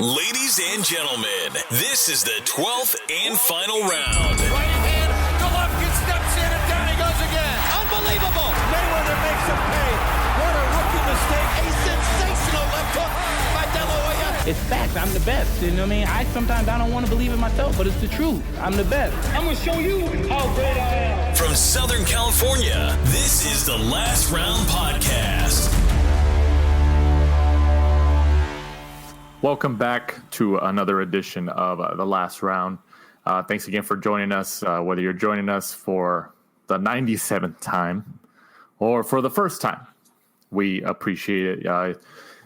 Ladies and gentlemen, this is the 12th and final round. Right hand, Golovkin steps in and down he goes again. Unbelievable. Mayweather makes him pay. What a rookie mistake. A sensational left hook by De La Hoya. It's fact. I'm the best. You know what I mean? I don't want to believe it myself, but it's the truth. I'm the best. I'm going to show you how great I am. From Southern California, this is the Last Round Podcast. Welcome back to another edition of The Last Round. Thanks again for joining us, whether you're joining us for the 97th time or for the first time. We appreciate it.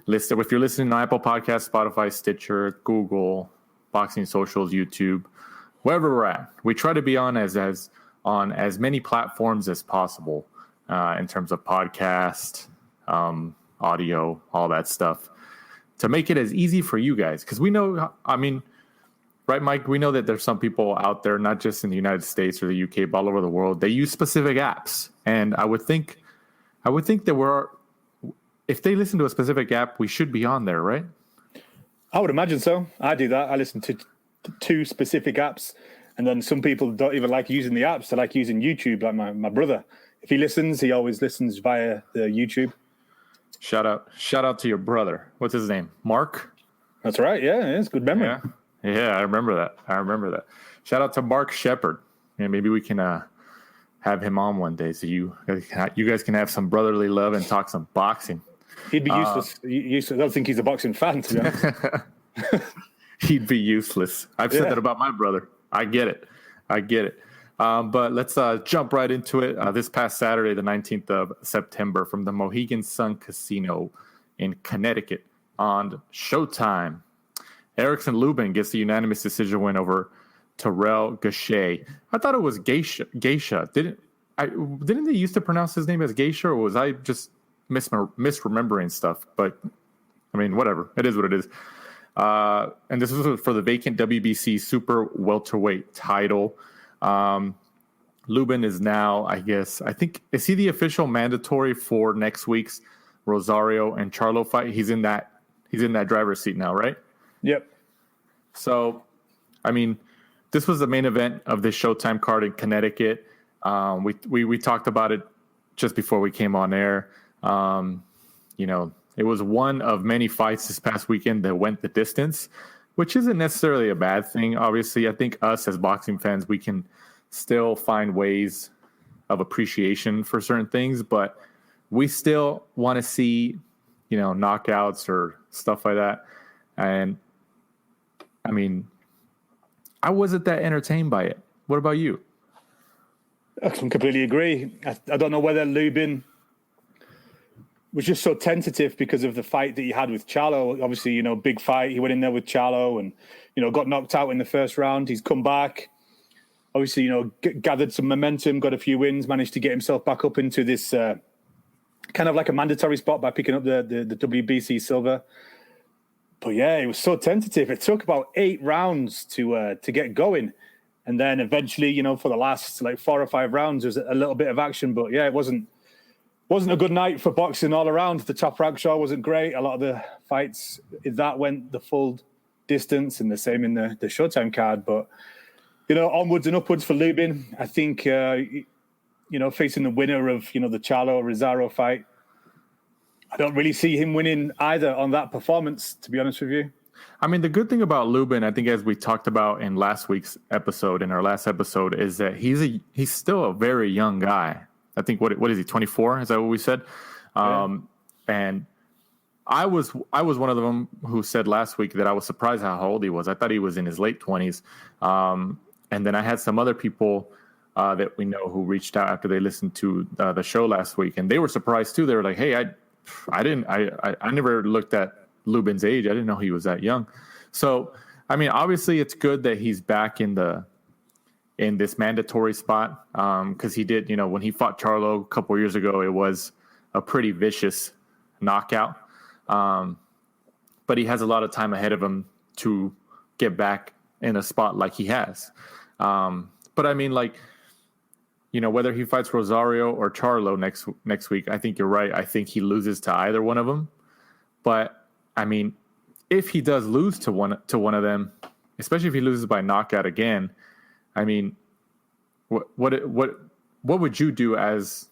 If you're listening on Apple Podcasts, Spotify, Stitcher, Google, Boxing Socials, YouTube, wherever we're at, we try to be on as many platforms as possible in terms of podcast, audio, all that stuff, to make it as easy for you guys. Because we know, right, Mike? We know that there's some people out there, not just in the United States or the UK, but all over the world. They use specific apps, and I would think that if they listen to a specific app, we should be on there, right? I would imagine so. I do that. I listen to two specific apps, and then some people don't even like using the apps. They like using YouTube, like my brother. If he listens, he always listens via the YouTube. Shout out to your brother. What's his name? Mark? That's right. Yeah, it's good memory. Yeah, I remember that. Shout out to Mark Shepard. Yeah, maybe we can have him on one day so you guys can have some brotherly love and talk some boxing. He'd be useless. I don't think he's a boxing fan, to be honest. He'd be useless. I've said that about my brother. I get it. But let's jump right into it. This past Saturday, the 19th of September, from the Mohegan Sun Casino in Connecticut on Showtime, Erickson Lubin gets the unanimous decision win over Charlo-Derv. I thought it was Gausha. Didn't they used to pronounce his name as Gausha, or was I just misremembering stuff? But whatever. It is what it is. And this was for the vacant WBC super welterweight title. Lubin is now, I think, is he the official mandatory for next week's Rosario and Charlo fight? He's in that driver's seat now, right? Yep. So, this was the main event of this Showtime card in Connecticut. We talked about it just before we came on air. It was one of many fights this past weekend that went the distance, which isn't necessarily a bad thing. Obviously, I think us as boxing fans, we can still find ways of appreciation for certain things, but we still want to see, knockouts or stuff like that. And I wasn't that entertained by it. What about you? I completely agree. I don't know whether Lubin was just so tentative because of the fight that he had with Charlo. Obviously, big fight. He went in there with Charlo and, got knocked out in the first round. He's come back. Obviously, gathered some momentum, got a few wins, managed to get himself back up into this kind of like a mandatory spot by picking up the WBC silver. But yeah, it was so tentative. It took about 8 rounds to get going. And then eventually, for the last 4 or 5 rounds, there was a little bit of action. But yeah, it wasn't a good night for boxing all around. The Top Rank show wasn't great. A lot of the fights that went the full distance, and the same in the Showtime card. But onwards and upwards for Lubin. I think facing the winner of the Charlo-Rosario fight, I don't really see him winning either on that performance, to be honest with you. The good thing about Lubin, I think, as we talked about in our last episode, is that he's still a very young guy. I think what is he, 24? Is that what we said? Yeah. And I was one of them who said last week that I was surprised how old he was. I thought he was in his late 20s. And then I had some other people that we know who reached out after they listened to the show last week, and they were surprised too. They were like, "Hey, I never looked at Lubin's age. I didn't know he was that young." So, obviously, it's good that he's back in this mandatory spot, because he did, when he fought Charlo a couple years ago, it was a pretty vicious knockout. But he has a lot of time ahead of him to get back in a spot like he has. But whether he fights Rosario or Charlo next week, I think you're right. I think he loses to either one of them. But if he does lose to one of them, especially if he loses by knockout again, I mean, what would you do as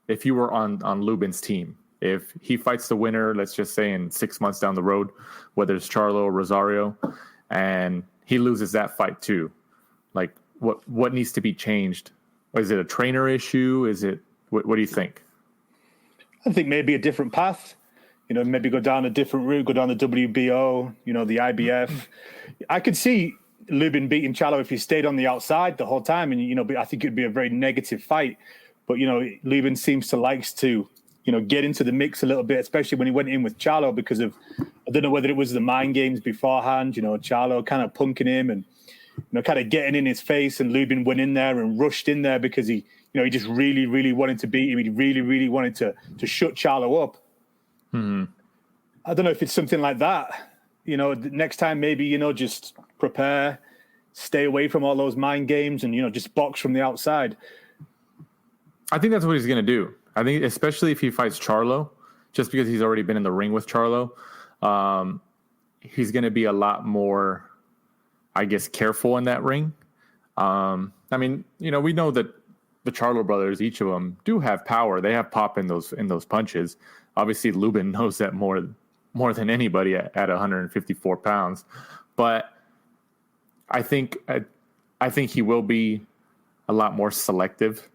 if you were on Lubin's team? If he fights the winner, let's just say in 6 months down the road, whether it's Charlo or Rosario, and he loses that fight too, like what needs to be changed? Is it a trainer issue? Is it what do you think? I think maybe a different path. Maybe go down a different route, go down the WBO, the IBF. I could see Lubin beating Charlo if he stayed on the outside the whole time, and but I think it'd be a very negative fight. But Lubin seems to likes to get into the mix a little bit, especially when he went in with Charlo because of, I don't know whether it was the mind games beforehand, Charlo kind of punking him and kind of getting in his face, and Lubin went in there and rushed in there because he just really, really wanted to beat him. He really, really wanted to shut Charlo up. Mm-hmm. I don't know if it's something like that. Next time maybe, just prepare, stay away from all those mind games and, just box from the outside. I think that's what he's going to do. I think especially if he fights Charlo, just because he's already been in the ring with Charlo, he's going to be a lot more, I guess, careful in that ring. I mean, we know that the Charlo brothers, each of them, do have power. They have pop in those punches. Obviously, Lubin knows that more than anybody at 154 pounds. But I think he will be a lot more selective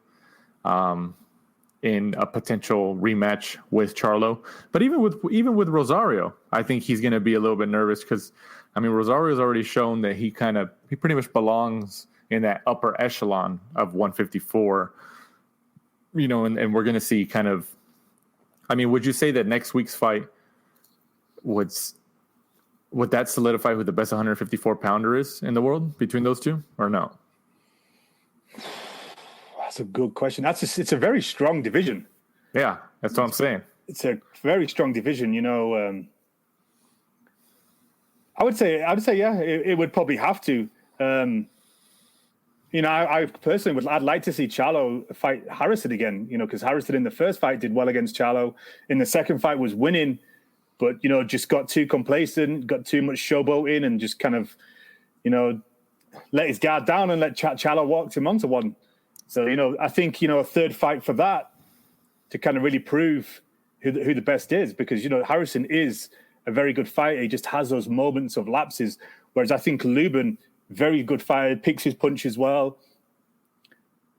in a potential rematch with Charlo. But even with Rosario, I think he's going to be a little bit nervous because, I mean, Rosario's already shown that he pretty much belongs in that upper echelon of 154. And we're going to see kind of. I mean, would you say that next week's fight would that solidify who the best 154 pounder is in the world between those two, or no? That's a good question. It's a very strong division. Yeah, that's what I'm saying. It's a very strong division. I would say, yeah, it would probably have to. I personally I'd like to see Charlo fight Harrison again, because Harrison in the first fight did well against Charlo. In the second fight was winning, but, just got too complacent, got too much showboating and just kind of, let his guard down and let Charlo walk him onto one. So, I think, a third fight for that to kind of really prove who the best is, because, Harrison is a very good fighter. He just has those moments of lapses, whereas I think Lubin, very good fighter, picks his punches well,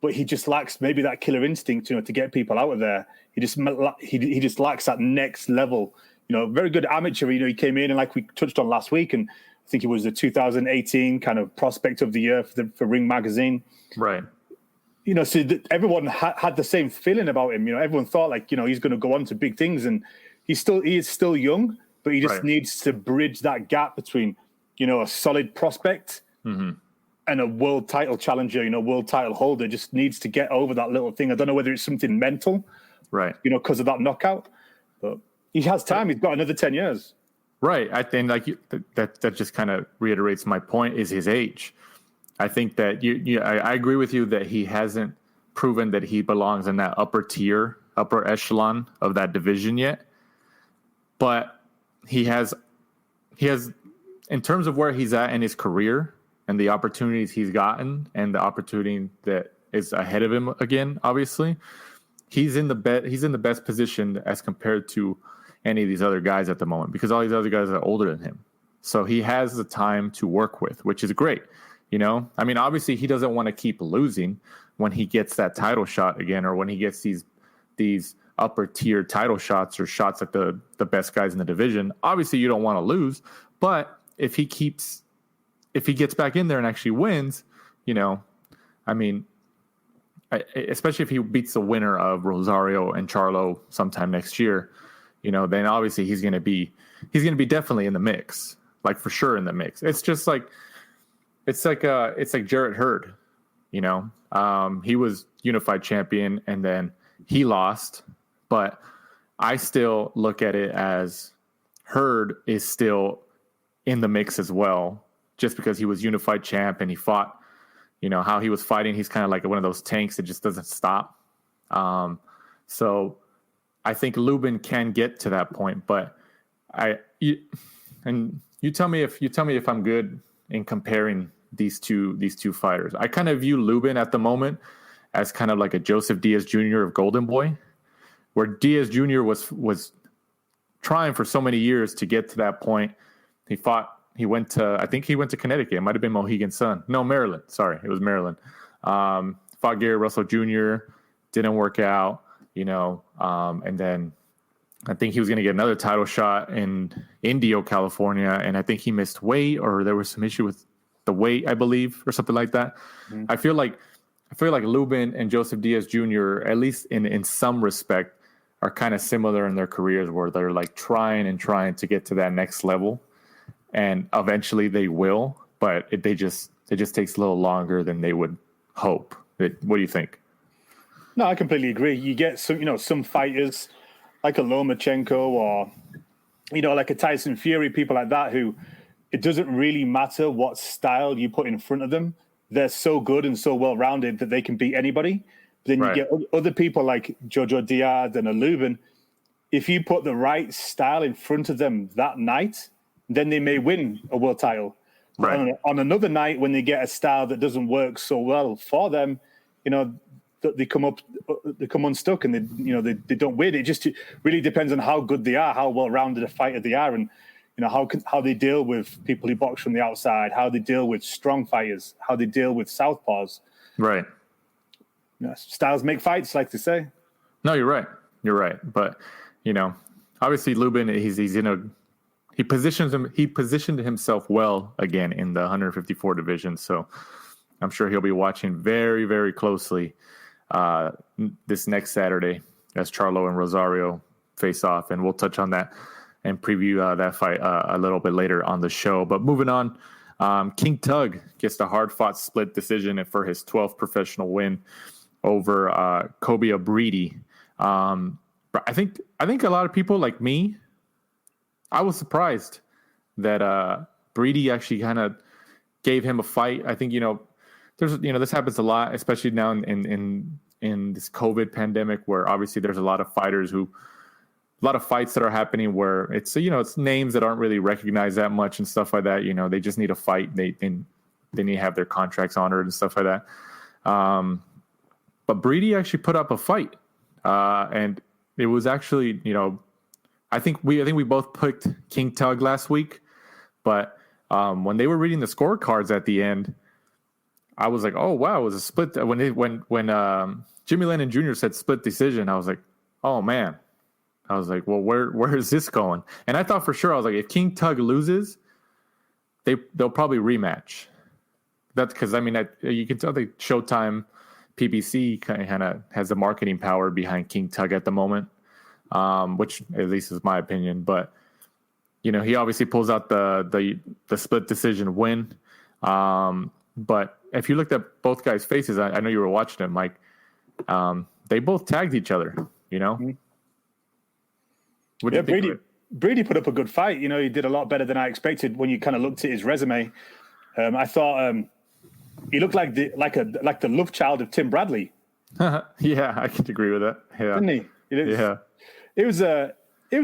but he just lacks maybe that killer instinct, to get people out of there. He just lacks that next level. Very good amateur. He came in and, like we touched on last week, and I think he was the 2018 kind of prospect of the year for Ring Magazine. Right. So everyone had the same feeling about him. Everyone thought he's going to go on to big things, and he is still young, but he just needs to bridge that gap between, a solid prospect. Mm-hmm. And a world title challenger, world title holder, just needs to get over that little thing. I don't know whether it's something mental, right? Because of that knockout, but he has time. He's got another 10 years. Right. I think that just kind of reiterates my point is his age. I think that I agree with you that he hasn't proven that he belongs in that upper echelon of that division yet. But he has, in terms of where he's at in his career and the opportunities he's gotten and the opportunity that is ahead of him again, obviously, he's in the best position as compared to any of these other guys at the moment, because all these other guys are older than him. So he has the time to work with, which is great. I mean, obviously he doesn't want to keep losing when he gets that title shot again, or when he gets these upper tier title shots or shots at the best guys in the division. Obviously you don't want to lose, but if he gets back in there and actually wins, I mean, especially if he beats the winner of Rosario and Charlo sometime next year, then obviously he's going to be definitely in the mix, like for sure in the mix. It's just like, it's like Jarrett Hurd, he was unified champion and then he lost, but I still look at it as Hurd is still in the mix as well, just because he was unified champ and he fought, how he was fighting. He's kind of like one of those tanks that just doesn't stop. So I think Lubin can get to that point, but and you tell me if I'm good in comparing these two fighters. I kind of view Lubin at the moment as kind of like a Joseph Diaz Jr. of Golden Boy, where Diaz Jr. was trying for so many years to get to that point. He went to Connecticut. It might have been Mohegan Sun. No, Maryland. Sorry, it was Maryland. Fought Gary Russell Jr. Didn't work out, and then I think he was going to get another title shot in Indio, California, and I think he missed weight, or there was some issue with the weight, I believe, or something like that. Mm-hmm. I feel like Lubin and Joseph Diaz Jr., at least in some respect, are kind of similar in their careers, where they're like trying to get to that next level, and eventually they will, but it just takes a little longer than they would hope. What do you think? No, I completely agree. You get some fighters like a Lomachenko or, like a Tyson Fury, people like that, who it doesn't really matter what style you put in front of them. They're so good and so well-rounded that they can beat anybody. But then you get other people like Jojo Diaz and a Lubin. If you put the right style in front of them that night, then they may win a world title. Right. On another night, when they get a style that doesn't work so well for them, they come unstuck and they don't win. It just really depends on how good they are, how well-rounded a fighter they are, and how they deal with people who box from the outside, how they deal with strong fighters, how they deal with southpaws. Right. Styles make fights, like to say. No, you're right. You're right. But obviously Lubin, he positioned himself well again in the 154 division. So I'm sure he'll be watching very, very closely this next Saturday as Charlo and Rosario face off, and we'll touch on that and preview that fight a little bit later on the show. But moving on, King Tug gets the hard-fought split decision for his 12th professional win over Kobe Abridi. I think a lot of people like me, I was surprised that Brady actually kind of gave him a fight. I think this happens a lot, especially now in this COVID pandemic, where obviously there's a lot of fights that are happening where it's names that aren't really recognized that much and stuff like that. They just need a fight. They need to have their contracts honored and stuff like that. But Brady actually put up a fight, and it was actually I think we both picked King Tug last week, but when they were reading the scorecards at the end, I was like, oh wow, it was a split. When Jimmy Lennon Jr. said split decision, I was like, oh man. I was like, well, where is this going? And I thought for sure, I was like, if King Tug loses, they'll probably rematch. That's because you can tell the Showtime PBC kind of has the marketing power behind King Tug at the moment, which at least is my opinion. But he obviously pulls out the split decision win. But if you looked at both guys' faces, I know you were watching it, Mike. They both tagged each other. Mm-hmm. Brady put up a good fight. He did a lot better than I expected when you kind of looked at his resume. I thought he looked like the love child of Tim Bradley. Yeah, I can agree with that. Yeah, didn't he? It was a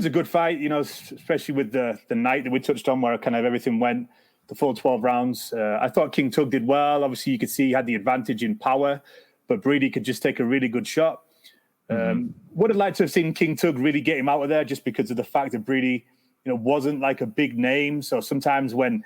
good fight. Especially with the night that we touched on, where kind of everything went the full 12 rounds. I thought King Tug did well. Obviously, you could see he had the advantage in power, but Brady could just take a really good shot. Would have liked to have seen King Tug really get him out of there, just because of the fact that Brady, wasn't like a big name. So sometimes when,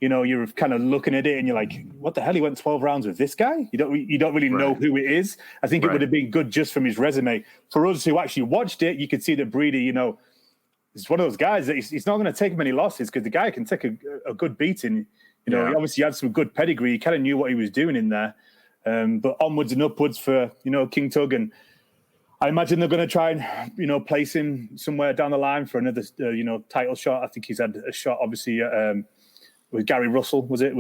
you're kind of looking at it and you're like, what the hell? He went 12 rounds with this guy? You don't really know who it is. I think it would have been good just from his resume. For us who actually watched it, you could see that Brady, is one of those guys that he's not going to take many losses, because the guy can take a good beating. He obviously had some good pedigree. He kind of knew what he was doing in there. But onwards and upwards for, King Tug, and I imagine they're going to try and, place him somewhere down the line for another, title shot. I think he's had a shot, obviously, with Gary Russell. Was it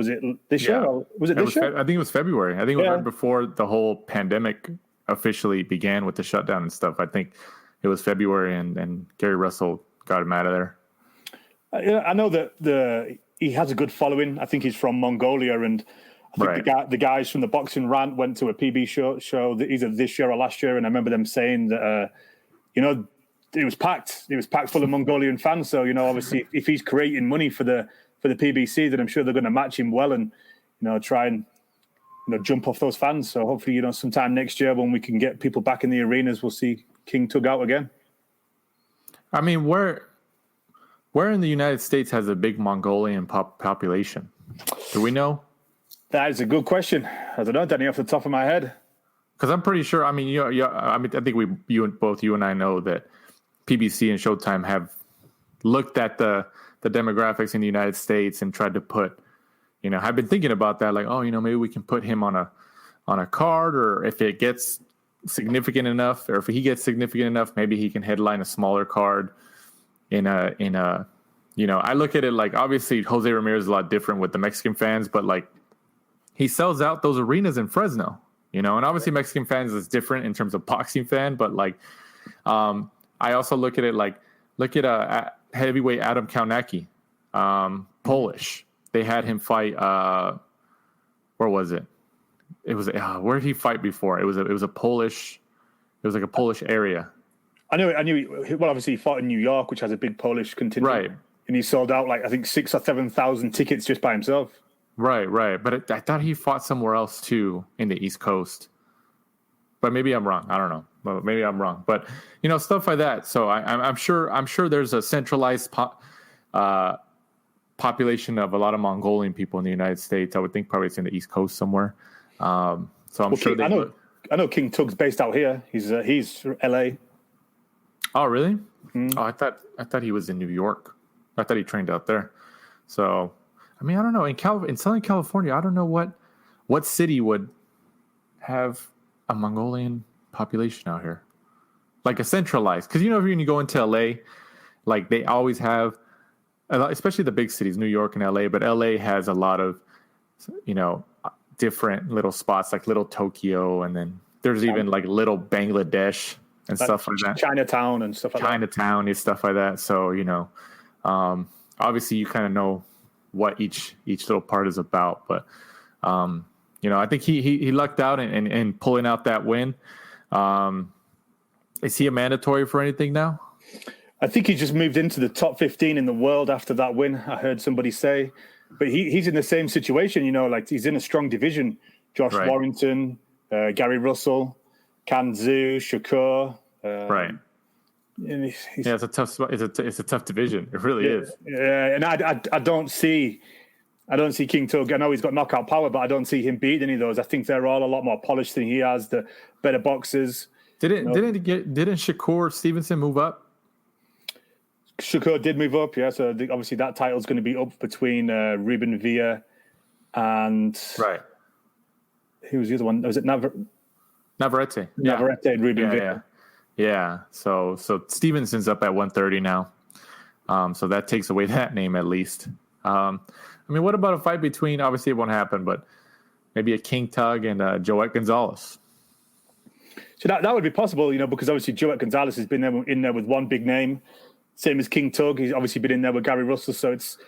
this year? Or was it this year? I think it was February. I think it was right before the whole pandemic officially began with the shutdown and stuff. I think it was February, and Gary Russell got him out of there. I know that he has a good following. I think he's from Mongolia, and I think the guys from the Boxing Rant went to a PB show either this year or last year, and I remember them saying that, it was packed. It was packed full of Mongolian fans. So, obviously, if he's creating money for the PBC, then I'm sure they're going to match him well and, try and, jump off those fans. So hopefully, sometime next year when we can get people back in the arenas, we'll see King Tug out again. I mean, where in the United States has a big Mongolian population? Do we know? That is a good question. I don't know, Danny, off the top of my head. Because I'm pretty sure. I mean, I think both you and I know that PBC and Showtime have looked at the demographics in the United States and tried to put. I've been thinking about that. Like, maybe we can put him on a card, or if it gets significant enough, or if he gets significant enough, maybe he can headline a smaller card. I look at it like, obviously Jose Ramirez is a lot different with the Mexican fans, but like he sells out those arenas in Fresno, and obviously Mexican fans is different in terms of boxing fan, but like, I also look at it like, look at heavyweight Adam Kaunacki, Polish. They had him fight, where was it? It was, where did he fight before? It was a Polish, it was like a Polish area. I knew. Well, obviously he fought in New York, which has a big Polish contingent. Right. And he sold out like, I think 6,000 or 7,000 tickets just by himself. Right. But I thought he fought somewhere else too in the East Coast. But maybe I'm wrong. I don't know. Well, maybe I'm wrong. But stuff like that. So I'm sure there's a centralized population of a lot of Mongolian people in the United States. I would think probably it's in the East Coast somewhere. So I'm sure I know King Tug's based out here. He's from LA. Oh, really? Mm. Oh, I thought he was in New York. I thought he trained out there. So, I mean, I don't know. In Southern California, I don't know what city would have a Mongolian population out here, like a centralized. Because when you go into LA, like they always have, especially the big cities, New York and LA. But LA has a lot of, different little spots, like Little Tokyo, and then there's even like Little Bangladesh. And stuff like that. Chinatown and stuff like that. Chinatown and stuff like that. So, obviously you kind of know what each little part is about. But, I think he lucked out in pulling out that win. Is he a mandatory for anything now? I think he just moved into the top 15 in the world after that win, I heard somebody say. But he's in the same situation, like he's in a strong division. Josh Warrington, Gary Russell, Kanzu, Shakur. Right. It's a tough spot. It's a tough division. It really is. Yeah, and I don't see King Tug. I know he's got knockout power, but I don't see him beating any of those. I think they're all a lot more polished than he has. The better boxers. Didn't Shakur Stevenson move up? Shakur did move up, yeah. So obviously that title's going to be up between Ruben Villa and who was the other one? Was it Navarrete? Navarrete and Ruben Villa. Yeah. So Stevenson's up at 130 now. So that takes away that name at least. I mean, what about a fight between? Obviously, it won't happen, but maybe a King Tug and Joet Gonzalez. So that would be possible, because obviously Joet Gonzalez has been in there with one big name, same as King Tug. He's obviously been in there with Gary Russell. So it's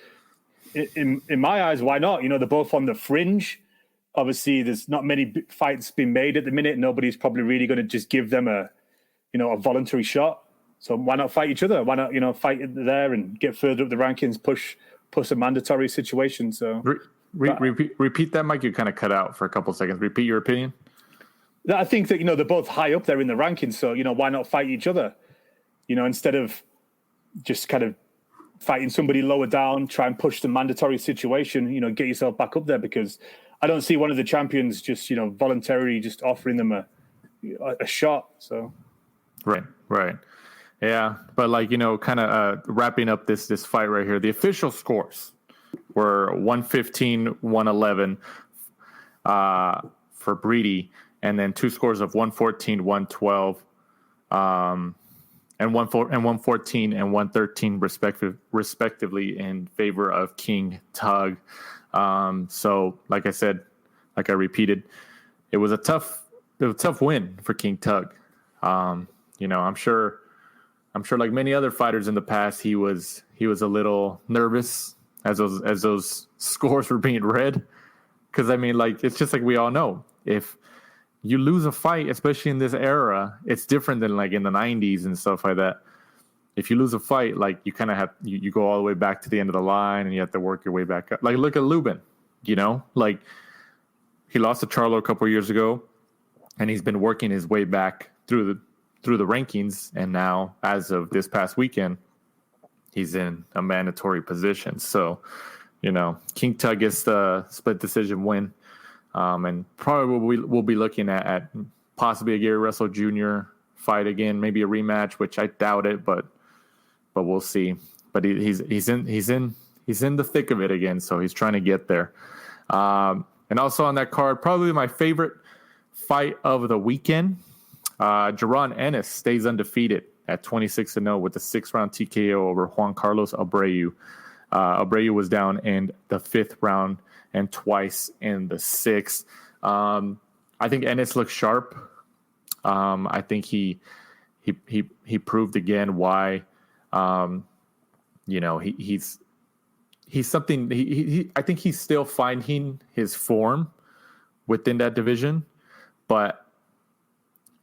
in my eyes, why not? They're both on the fringe. Obviously, there's not many fights being made at the minute. Nobody's probably really going to just give them a voluntary shot. So why not fight each other? Why not, fight there and get further up the rankings, push a mandatory situation? So repeat that, Mike. You kind of cut out for a couple of seconds. Repeat your opinion. I think that, they're both high up there in the rankings. So, why not fight each other? Instead of just kind of fighting somebody lower down, try and push the mandatory situation, get yourself back up there, because I don't see one of the champions just, voluntarily just offering them a shot. So. Right. Yeah. But kind of wrapping up this fight right here, the official scores were 115-111 for Breedy, and then two scores of 114-112, and 114 and 113 respectively in favor of King Tug. So like I said, like I repeated, it was a tough win for King Tug. I'm sure like many other fighters in the past, he was a little nervous as those scores were being read. Cause I mean, like, it's just like we all know, if you lose a fight, especially in this era, it's different than like in the 90s and stuff like that. if you lose a fight, like you kind of have you go all the way back to the end of the line and you have to work your way back up. Like look at Lubin, like he lost to Charlo a couple of years ago, and he's been working his way back through the rankings, and now as of this past weekend, he's in a mandatory position. So, King Tug gets the split decision win, and probably we'll be looking at possibly a Gary Russell Jr. fight again, maybe a rematch, which I doubt it, but we'll see. But he's in the thick of it again, so he's trying to get there. And also on that card, probably my favorite fight of the weekend, Jaron Ennis stays undefeated at 26-0 with a 6-round TKO over Juan Carlos Abreu. Abreu was down in the 5th round and twice in the 6th. I think Ennis looks sharp. I think he proved again why, he's something. I think he's still finding his form within that division, but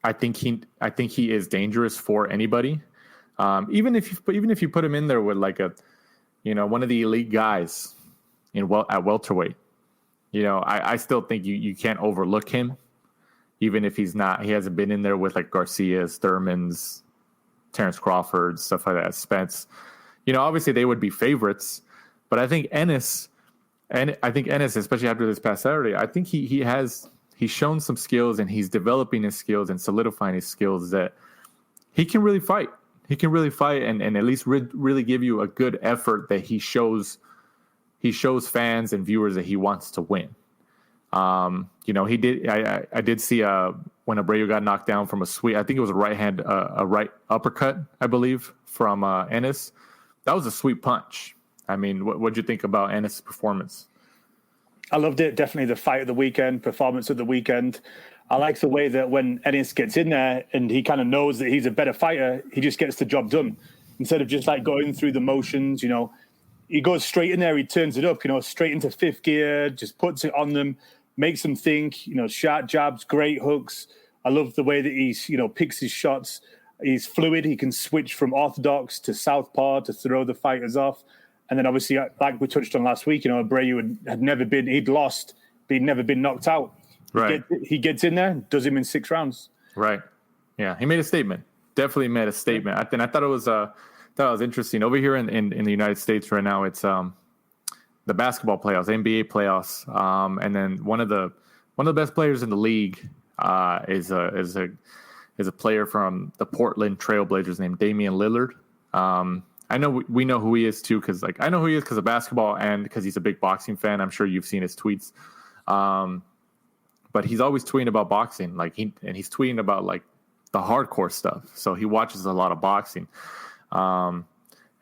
I think he is dangerous for anybody. Even if you put him in there with like one of the elite guys at welterweight, I still think you can't overlook him, even if he hasn't been in there with like Garcia's, Thurman's, Terrence Crawford, stuff like that, Spence. Obviously they would be favorites, but I think Ennis, especially after this past Saturday, I think he's shown some skills, and he's developing his skills and solidifying his skills that he can really fight. He can really fight and at least really give you a good effort that he shows fans and viewers that he wants to win. He did. I did see when Abreu got knocked down from a sweep. I think it was a right uppercut, I believe, from Ennis. That was a sweet punch. I mean, what'd you think about Ennis' performance? I loved it. Definitely the fight of the weekend, performance of the weekend. I like the way that when Ennis gets in there and he kind of knows that he's a better fighter, he just gets the job done. Instead of just like going through the motions, he goes straight in there, he turns it up, straight into 5th gear, just puts it on them, makes them think, sharp jabs, great hooks. I love the way that he's, picks his shots. He's fluid. He can switch from orthodox to southpaw to throw the fighters off. And then obviously, like we touched on last week, Abreu he'd lost, but he'd never been knocked out. Right. He gets in there, does him in 6 rounds. Right. Yeah. He made a statement. Definitely made a statement. I thought it was interesting over here in the United States right now. It's the basketball playoffs, NBA playoffs. And then one of the best players in the league is a player from the Portland Trailblazers named Damian Lillard. I know we know who he is too, because I know who he is because of basketball and because he's a big boxing fan. I'm sure you've seen his tweets. But he's always tweeting about boxing, he's tweeting about like the hardcore stuff. So he watches a lot of boxing. And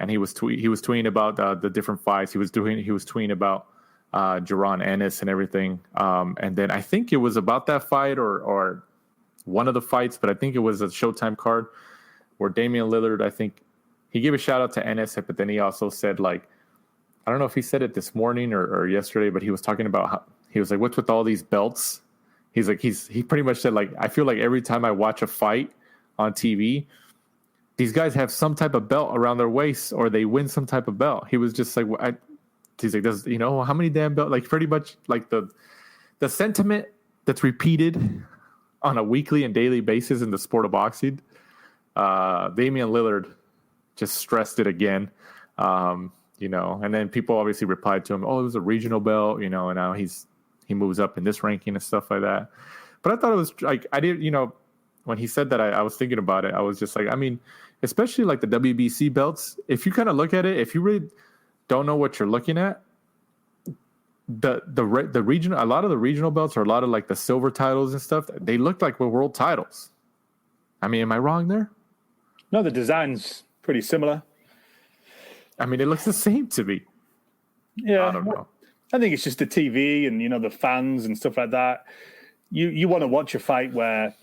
he was tweeting about the different fights. He was tweeting about Jaron Ennis and everything. And then I think it was about that fight or one of the fights, but I think it was a Showtime card where Damian Lillard, I think he gave a shout out to Ennis, but then he also said I don't know if he said it this morning or yesterday, but he was talking about how he was like, what's with all these belts? He's like, he pretty much said I feel like every time I watch a fight on TV, these guys have some type of belt around their waist or they win some type of belt. He was just like, he's like, how many damn belts? Pretty much the sentiment that's repeated on a weekly and daily basis in the sport of boxing. Damian Lillard just stressed it again, and then people obviously replied to him, oh, it was a regional belt, and now he moves up in this ranking and stuff like that. But I thought it was I did, when he said that, I was thinking about it. I was just especially the WBC belts, if you kind of look at it, if you really don't know what you're looking at, the region, a lot of the regional belts or a lot of the silver titles and stuff, they look like world titles. I mean, am I wrong there? No, the design's pretty similar. I mean, it looks the same to me. Yeah, I don't know. I think it's just the TV and the fans and stuff like that. You want to watch a fight where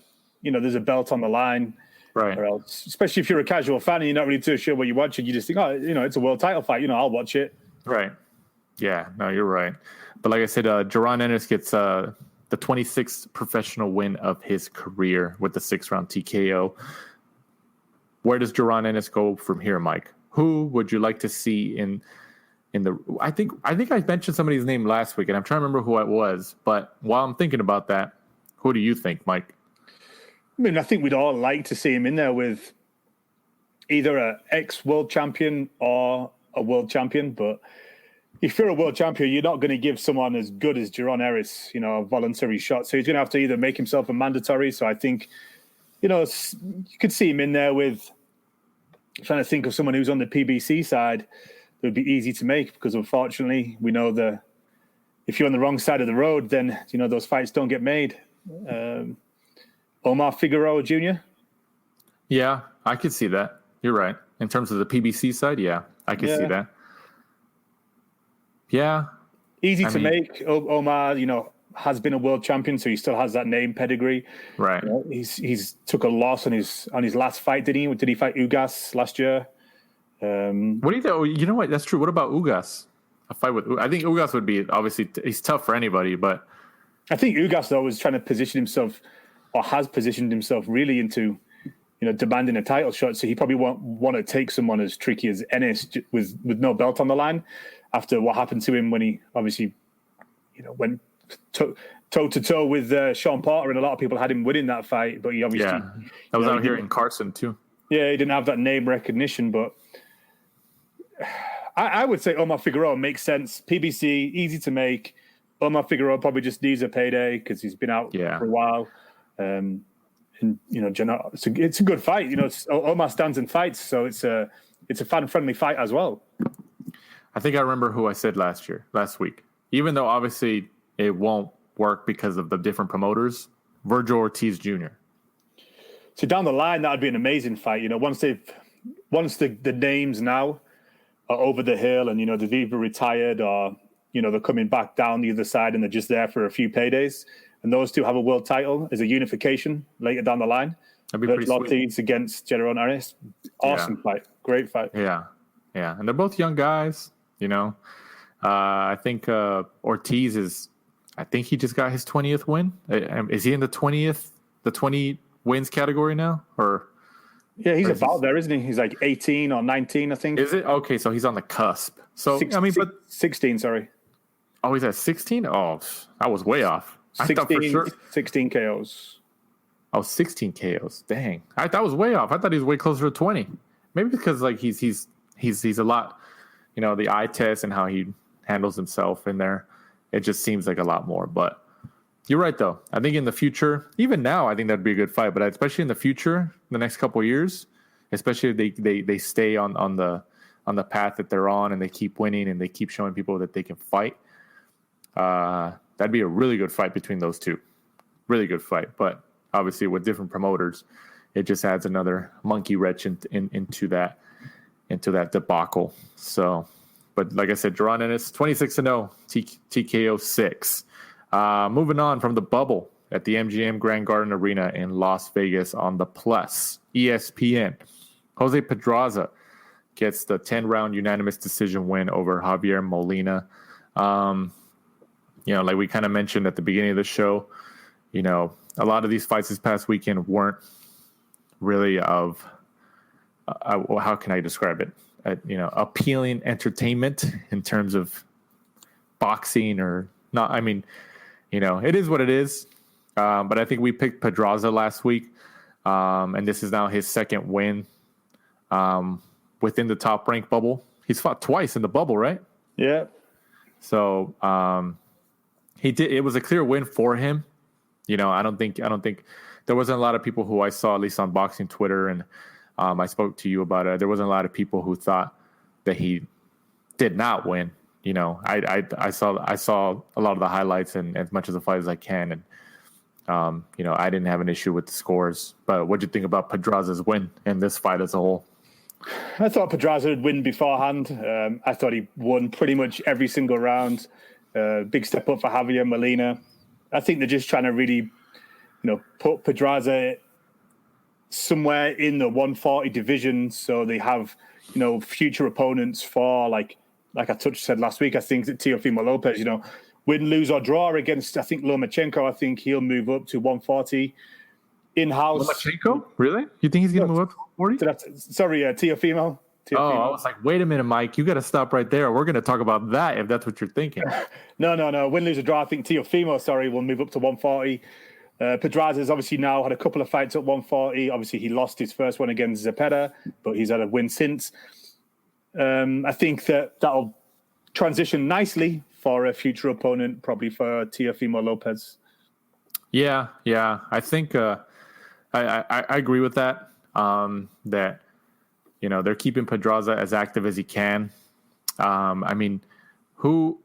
there's a belt on the line, right? Or else, especially if you're a casual fan and you're not really too sure what you're watching, you just think, oh, it's a world title fight. I'll watch it. Right. Yeah. No, you're right. But like I said, Jaron Ennis gets the 26th professional win of his career with the 6-round TKO. where does Jaron Ennis go from here, Mike? Who would you like to see in the? I think I mentioned somebody's name last week, and I'm trying to remember who it was. But while I'm thinking about that, who do you think, Mike? I mean, I think we'd all like to see him in there with either an ex-world champion or a world champion. But if you're a world champion, you're not going to give someone as good as Jaron Ennis, a voluntary shot. So he's going to have to either make himself a mandatory. So I think, you could see him in there with, I'm trying to think of someone who's on the PBC side that would be easy to make, because unfortunately we know if you're on the wrong side of the road, then, those fights don't get made. Omar Figueroa Jr.? Yeah, I could see that. You're right. In terms of the PBC side, yeah, I could see that. Yeah. Easy to make. Omar, has been a world champion, so he still has that name pedigree. Right. He's took a loss on his last fight, did he? Did he fight Ugas last year? What do you think? You know what? That's true. What about Ugas? A fight with I think Ugas would be, obviously, he's tough for anybody, but I think Ugas, though, was trying to position himself, or has positioned himself really into, demanding a title shot. So he probably won't want to take someone as tricky as Ennis with no belt on the line after what happened to him when he obviously, went toe-to-toe with Sean Porter, and a lot of people had him winning that fight. But he obviously... Yeah, that was out here in Carson, too. Yeah, he didn't have that name recognition, but I would say Omar Figueroa makes sense. PBC, easy to make. Omar Figueroa probably just needs a payday because he's been out for a while. And it's a good fight. Omar stands and fights, so it's a fan-friendly fight as well. I think I remember who I said last week. Even though obviously it won't work because of the different promoters, Virgil Ortiz Jr. So down the line, that would be an amazing fight. Once the names now are over the hill, and they've either retired or they're coming back down the other side and they're just there for a few paydays, and those two have a world title as a unification later down the line. That'd be pretty sweet. Ortiz against Jaron Ennis. Awesome fight. Great fight. Yeah. Yeah. And they're both young guys, I think Ortiz I think he just got his 20th win. Is he in the 20 wins category now? Yeah, he's about there, isn't he? He's like 18 or 19, I think. Is it? Okay, so he's on the cusp. So, 16, sorry. Oh, he's at 16? Oh, I was way off. 16 KOs. Oh, 16 KOs. Dang. That was way off. I thought he was way closer to 20. Maybe because he's a lot, the eye test and how he handles himself in there. It just seems like a lot more. But you're right, though. I think in the future, even now, I think that'd be a good fight. But especially in the future, the next couple of years, especially if they stay on the path that they're on and they keep winning and they keep showing people that they can fight, that'd be a really good fight between those two. Really good fight. But obviously with different promoters, it just adds another monkey wrench into that debacle. So, but like I said, Jaron Ennis, 26-0, TKO 6. Moving on from the bubble at the MGM Grand Garden Arena in Las Vegas on the Plus, ESPN. Jose Pedraza gets the 10-round unanimous decision win over Javier Molina. Like we kind of mentioned at the beginning of the show, a lot of these fights this past weekend weren't really of, how can I describe it? Appealing entertainment in terms of boxing or not. I mean, it is what it is. But I think we picked Pedraza last week. And this is now his second win within the top rank bubble. He's fought twice in the bubble, right? Yeah. So he did. It was a clear win for him. I don't think there wasn't a lot of people who I saw, at least on boxing Twitter, and I spoke to you about it. There wasn't a lot of people who thought that he did not win. I saw a lot of the highlights and as much of the fight as I can, and I didn't have an issue with the scores. But what do you think about Pedraza's win in this fight as a whole? I thought Pedraza would win beforehand. I thought he won pretty much every single round. Big step up for Javier Molina. I think they're just trying to really, put Pedraza somewhere in the 140 division, so they have, future opponents for like I said last week. I think that Teofimo Lopez, win, lose or draw against, I think Lomachenko. I think he'll move up to 140. in-house. Lomachenko? Really? You think he's going to move up to 140? Sorry, Teofimo. Oh, I was like, wait a minute, Mike. You got to stop right there. We're going to talk about that if that's what you're thinking. No. Win, lose, or draw. I think Teofimo, will move up to 140. Pedraza's obviously now had a couple of fights at 140. Obviously, he lost his first one against Zepeda, but he's had a win since. I think that'll transition nicely for a future opponent, probably for Teofimo Lopez. Yeah. I think I agree with that. That they're keeping Pedraza as active as he can. I mean, who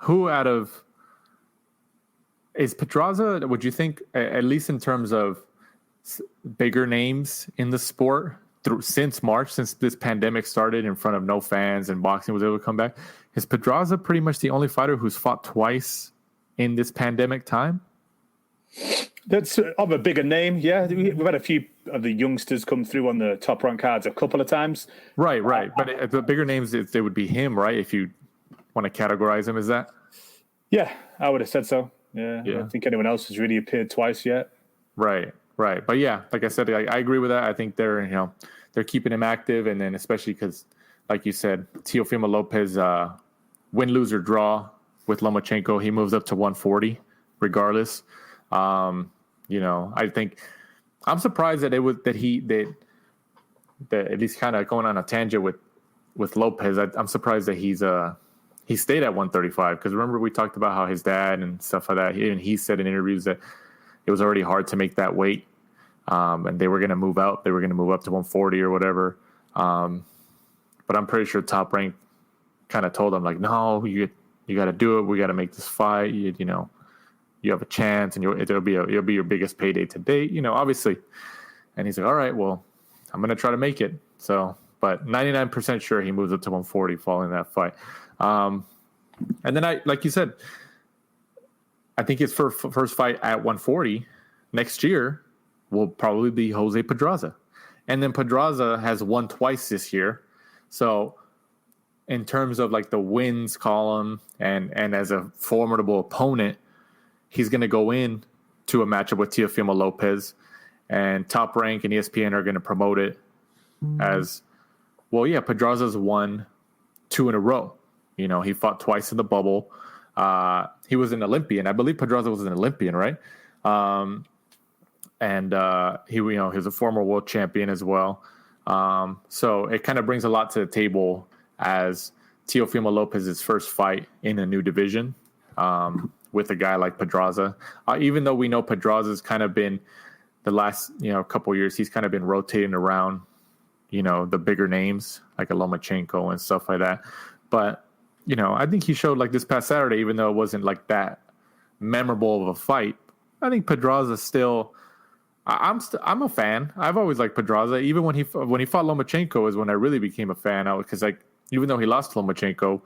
out of is Pedraza? Would you think, at least in terms of bigger names in the sport, since March, since this pandemic started, in front of no fans and boxing was able to come back, is Pedraza pretty much the only fighter who's fought twice in this pandemic time? That's of a bigger name, yeah. We've had a few of the youngsters come through on the top rank cards a couple of times. Right. But the bigger names, they would be him, right? If you want to categorize him as that? Yeah, I would have said so. Yeah. I don't think anyone else has really appeared twice yet. Right. But yeah, like I said, I agree with that. I think they're keeping him active, and then especially because, like you said, Teofimo Lopez, win, lose, or draw with Lomachenko, he moves up to 140 regardless. I think I'm surprised that that at least kind of going on a tangent with Lopez. I'm surprised that he stayed at 135, because remember we talked about how his dad and stuff like that. He said in interviews that it was already hard to make that weight, and they were going to move out. They were going to move up to 140 or whatever. But I'm pretty sure Top Rank kind of told him, like, no, you got to do it. We got to make this fight. You have a chance, and it'll be your biggest payday to date, obviously. And he's like, all right, well, I'm going to try to make it. So, but 99% sure he moves up to 140 following that fight. And then like you said, I think his first fight at 140 next year will probably be Jose Pedraza. And then Pedraza has won twice this year. So in terms of like the wins column and as a formidable opponent, he's going to go in to a matchup with Teofimo Lopez, and Top Rank and ESPN are going to promote it as, well, yeah, Pedraza's won 2 in a row. He fought twice in the bubble. He was an Olympian. I believe Pedraza was an Olympian, right? And he was a former world champion as well. So it kind of brings a lot to the table as Teofimo Lopez's first fight in a new division. With a guy like Pedraza, even though we know Pedraza's kind of been the last couple of years, he's kind of been rotating around the bigger names like a Lomachenko and stuff like that. But I think he showed, like this past Saturday, even though it wasn't like that memorable of a fight, I think Pedraza still. I'm a fan. I've always liked Pedraza. Even when he fought Lomachenko is when I really became a fan. Because even though he lost Lomachenko,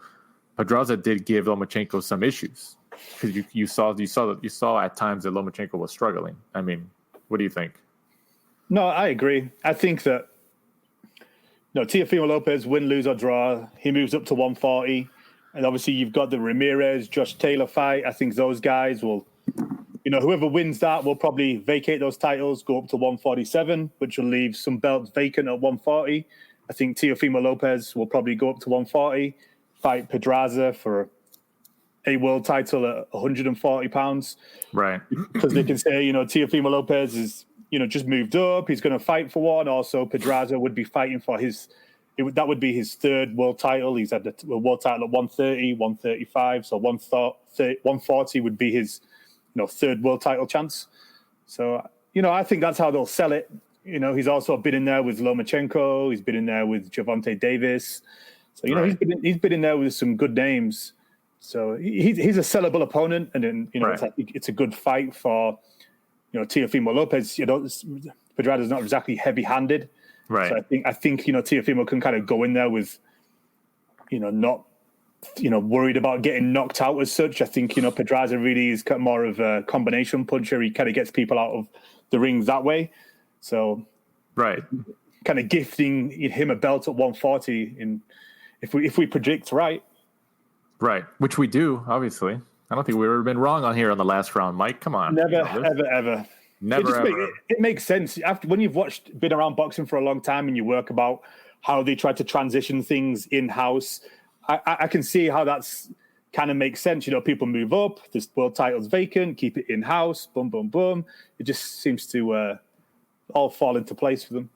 Pedraza did give Lomachenko some issues. Because you saw at times that Lomachenko was struggling. I mean, what do you think? No, I agree. I think that Teofimo Lopez, win, lose, or draw, he moves up to 140. And obviously you've got the Ramirez, Josh Taylor fight. I think those guys will, whoever wins that will probably vacate those titles, go up to 147, which will leave some belts vacant at 140. I think Teofimo Lopez will probably go up to 140, fight Pedraza for a world title at 140 pounds. Right. Because they can say, Teofimo Lopez is, just moved up. He's going to fight for one. Also, Pedraza would be fighting for that would be his third world title. He's had the world title at 130, 135. So 140 would be his, third world title chance. So, I think that's how they'll sell it. He's also been in there with Lomachenko. He's been in there with Gervonta Davis. So, right. he's been in there with some good names. So he's a sellable opponent, and then right. It's a good fight for Teofimo Lopez. Pedraza's not exactly heavy-handed, right? So I think Teofimo can kind of go in there with not worried about getting knocked out as such. I think Pedraza really is more of a combination puncher. He kind of gets people out of the rings that way. So right, kind of gifting him a belt at 140, and if we predict right. Right, which we do, obviously. I don't think we've ever been wrong on here on the last round, Mike. Come on. Never, ever. Never ever. It makes sense after when you've been around boxing for a long time and you work about how they try to transition things in house. I can see how that's kind of makes sense. People move up, this world title's vacant, keep it in house, boom, boom, boom. It just seems to all fall into place for them.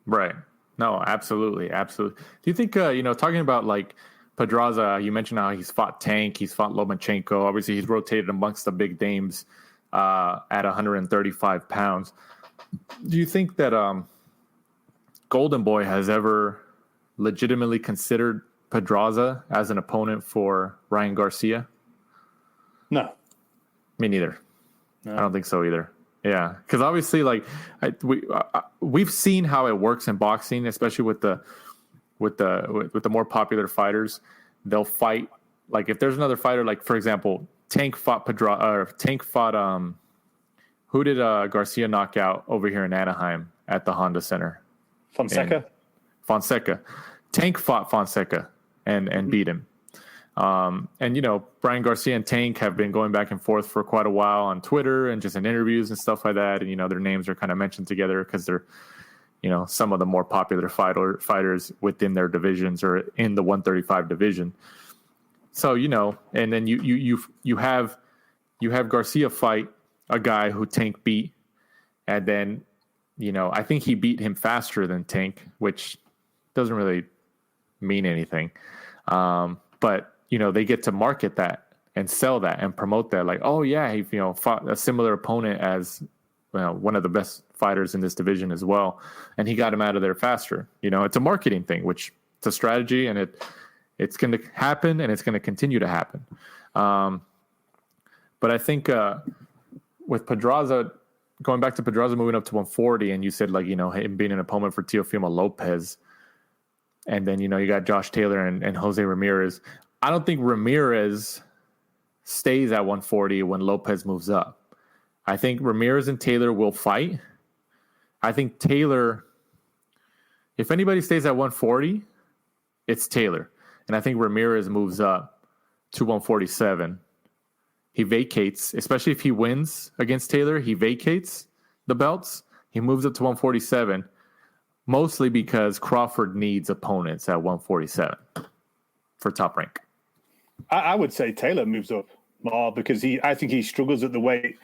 Right. No, absolutely. Do you think, talking about like Pedraza, you mentioned how he's fought Tank, he's fought Lomachenko. Obviously, he's rotated amongst the big names at 135 pounds. Do you think that Golden Boy has ever legitimately considered Pedraza as an opponent for Ryan Garcia? No. Me neither. No. I don't think so either. Yeah, because obviously, like we've seen how it works in boxing, especially with the more popular fighters. They'll fight like if there's another fighter, like for example, Tank fought who did Garcia knock out over here in Anaheim at the Honda Center? Fonseca. Tank fought Fonseca and beat him. And Brian Garcia and Tank have been going back and forth for quite a while on Twitter and just in interviews and stuff like that. And, their names are kind of mentioned together because they're, some of the more popular fighters within their divisions or in the 135 division. So, and then you have Garcia fight a guy who Tank beat. And then, I think he beat him faster than Tank, which doesn't really mean anything. But, they get to market that and sell that and promote that. Like, oh, yeah, he fought a similar opponent as one of the best fighters in this division as well. And he got him out of there faster. It's a marketing thing, which it's a strategy, and it's going to happen, and it's going to continue to happen. But I think with Pedraza, going back to Pedraza moving up to 140, and you said, like, him being an opponent for Teofimo Lopez, and then, you got Josh Taylor and Jose Ramirez. I don't think Ramirez stays at 140 when Lopez moves up. I think Ramirez and Taylor will fight. I think Taylor, if anybody stays at 140, it's Taylor. And I think Ramirez moves up to 147. He vacates, especially if he wins against Taylor, he vacates the belts. He moves up to 147, mostly because Crawford needs opponents at 147 for Top Rank. I would say Taylor moves up more because I think he struggles at the weight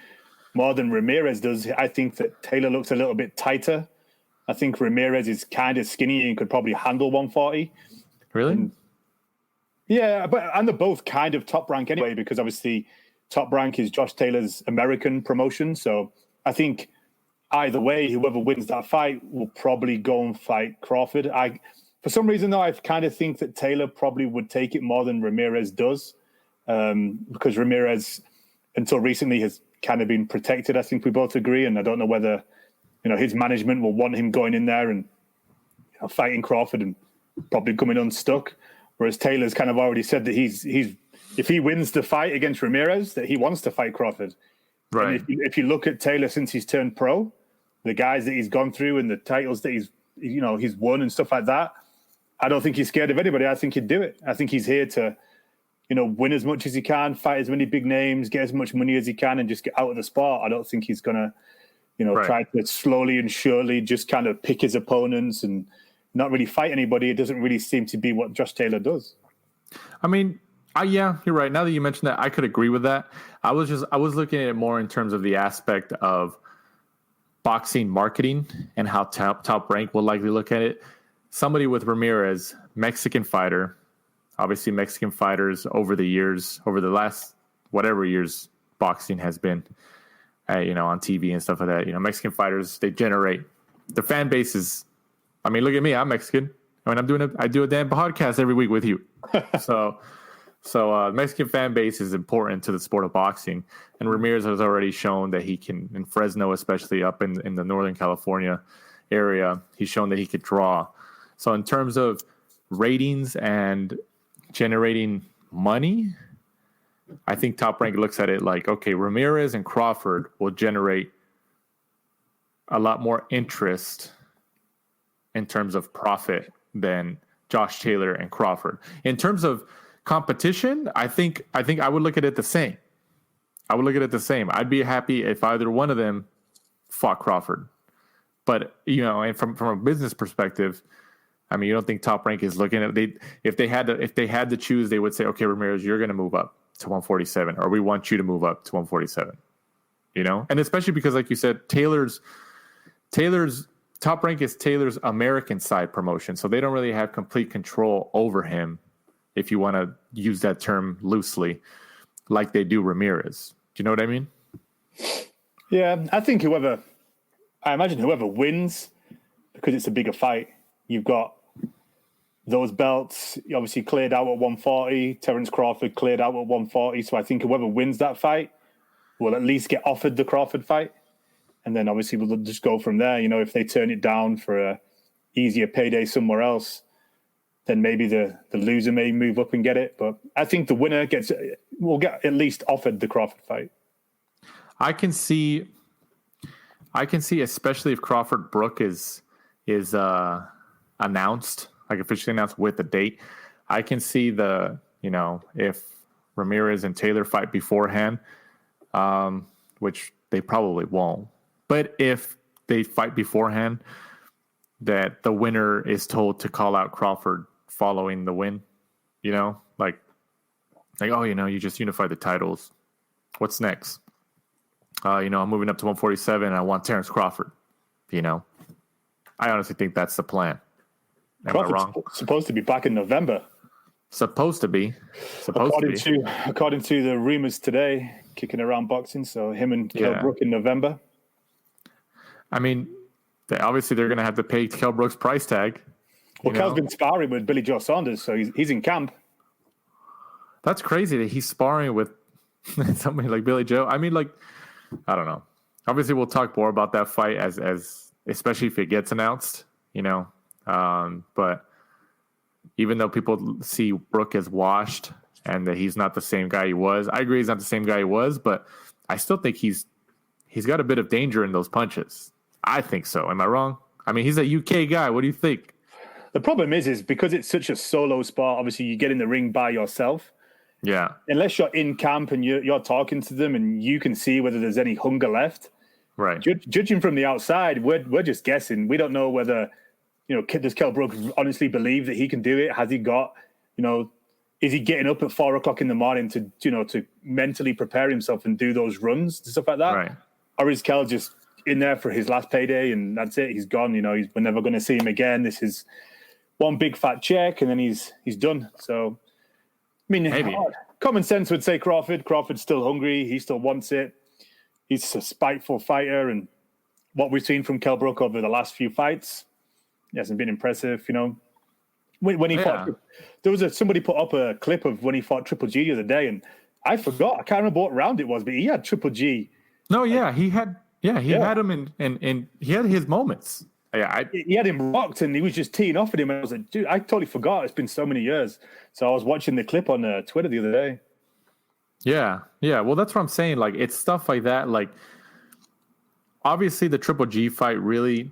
more than Ramirez does. I think that Taylor looks a little bit tighter. I think Ramirez is kind of skinny and could probably handle 140. Really? Yeah, and they're both kind of Top Rank anyway, because obviously Top Rank is Josh Taylor's American promotion. So I think either way, whoever wins that fight will probably go and fight Crawford. For some reason, though, I kind of think that Taylor probably would take it more than Ramirez does, because Ramirez, until recently, has kind of been protected. I think we both agree, and I don't know whether his management will want him going in there and fighting Crawford and probably coming unstuck. Whereas Taylor's kind of already said that he's if he wins the fight against Ramirez, that he wants to fight Crawford. Right. And if you look at Taylor since he's turned pro, the guys that he's gone through and the titles that he's won and stuff like that, I don't think he's scared of anybody. I think he'd do it. I think he's here to, win as much as he can, fight as many big names, get as much money as he can, and just get out of the sport. I don't think he's going to, try to slowly and surely just kind of pick his opponents and not really fight anybody. It doesn't really seem to be what Josh Taylor does. I mean, yeah, you're right. Now that you mentioned that, I could agree with that. I was looking at it more in terms of the aspect of boxing marketing and how Top Rank will likely look at it. Somebody with Ramirez, Mexican fighter, obviously Mexican fighters over the last whatever years boxing has been, on TV and stuff like that. Mexican fighters, they generate their fan bases. I mean, look at me, I'm Mexican. I mean, I do a damn podcast every week with you. So Mexican fan base is important to the sport of boxing, and Ramirez has already shown that he can, in Fresno, especially up in the Northern California area, he's shown that he could draw. So in terms of ratings and generating money, I think Top Rank looks at it like, okay, Ramirez and Crawford will generate a lot more interest in terms of profit than Josh Taylor and Crawford. In terms of competition, I think I would look at it the same. I'd be happy if either one of them fought Crawford. But, you know, and from a business perspective, I mean, you don't think Top Rank is looking at if they had to choose, they would say, okay, Ramirez, you're going to move up to 147, or we want you to move up to 147. You know, and especially because, like you said, Taylor's Top Rank is Taylor's American side promotion, so they don't really have complete control over him, if you want to use that term loosely, like they do Ramirez. Do you know what I mean? Yeah, I think I imagine whoever wins, because it's a bigger fight, you've got those belts obviously cleared out at 140. Terence Crawford cleared out at 140. So I think whoever wins that fight will at least get offered the Crawford fight. And then obviously we'll just go from there. You know, if they turn it down for a easier payday somewhere else, then maybe the loser may move up and get it. But I think the winner will get at least offered the Crawford fight. I can see, especially if Crawford Brook is announced, like officially announced with a date. I can see if Ramirez and Taylor fight beforehand, which they probably won't. But if they fight beforehand, that the winner is told to call out Crawford following the win, you know, like, oh, you know, you just unified the titles. What's next? I'm moving up to 147 and I want Terence Crawford, you know. I honestly think that's the plan. Am I wrong? Supposed to be back in November. According to the rumors today, kicking around boxing. So him and Kell Brook in November. I mean, obviously they're going to have to pay Kell Brook's price tag. Well, Kell's been sparring with Billy Joe Saunders, so he's in camp. That's crazy that he's sparring with somebody like Billy Joe. I mean, like, I don't know. Obviously, we'll talk more about that fight as especially if it gets announced, you know. But even though people see Brook as washed and that he's not the same guy he was, I agree he's not the same guy he was, but I still think he's got a bit of danger in those punches. I think so. Am I wrong? I mean, he's a UK guy. What do you think? The problem is because it's such a solo sport, obviously you get in the ring by yourself. Yeah. Unless you're in camp and you're talking to them and you can see whether there's any hunger left. Right. Judging from the outside, we're just guessing. We don't know whether, you know, does Kell Brook honestly believe that he can do it? Has he got, you know, is he getting up at 4 o'clock in the morning to mentally prepare himself and do those runs and stuff like that? Right. Or is Kell just in there for his last payday and that's it? He's gone. You know, we're never going to see him again. This is one big fat check and then he's done. So, I mean, maybe. Common sense would say Crawford's still hungry. He still wants it. He's a spiteful fighter. And what we've seen from Kell Brook over the last few fights, he hasn't been impressive, you know. When he fought, there was somebody put up a clip of when he fought Triple G the other day, and I forgot. I can't remember what round it was, but he had Triple G. No, yeah, he had him and he had his moments. Yeah, he had him rocked, and he was just teeing off at him. And I was like, dude, I totally forgot. It's been so many years. So I was watching the clip on Twitter the other day. Yeah. Well, that's what I'm saying. Like, it's stuff like that. Like, obviously, the Triple G fight really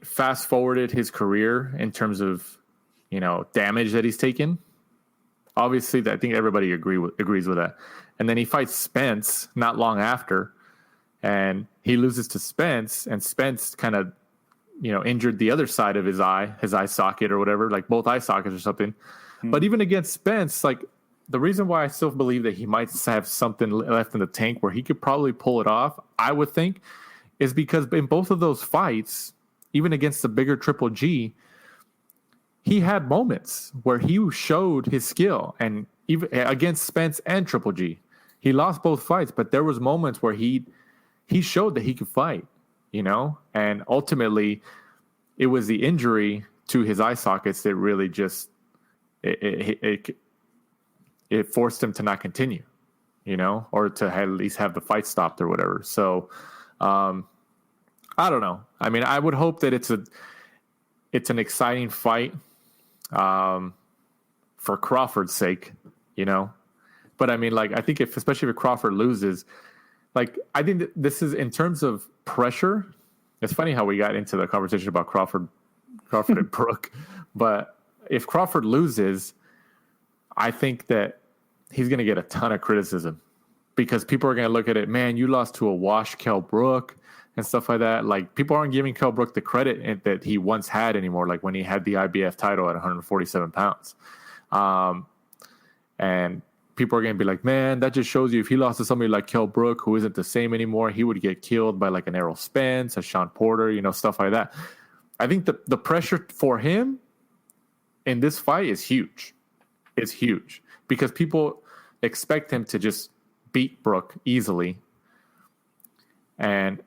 fast forwarded his career in terms of, you know, damage that he's taken. Obviously, I think everybody agrees with that. And then he fights Spence not long after, and he loses to Spence, and Spence kind of, you know, injured the other side of his eye socket or whatever, like both eye sockets or something. But even against Spence, like, the reason why I still believe that he might have something left in the tank where he could probably pull it off, I would think, is because in both of those fights, even against the bigger Triple G, he had moments where he showed his skill, and even against Spence and Triple G, he lost both fights, but there was moments where he showed that he could fight, you know, and ultimately it was the injury to his eye sockets that really just it forced him to not continue, you know, or to at least have the fight stopped or whatever. So I don't know. I mean, I would hope that it's an exciting fight for Crawford's sake, you know. But I mean, like, I think especially if Crawford loses, like, I think that this is in terms of pressure. It's funny how we got into the conversation about Crawford and Brook, but if Crawford loses, I think that he's going to get a ton of criticism, because people are going to look at it, man, you lost to a washed Kell Brook and stuff like that. Like, people aren't giving Kell Brook the credit that he once had anymore, like when he had the IBF title at 147 pounds. And people are going to be like, man, that just shows you if he lost to somebody like Kell Brook, who isn't the same anymore, he would get killed by like an Errol Spence, a Sean Porter, stuff like that. I think the pressure for him in this fight is huge. It's huge because people expect him to just beat Brook easily. And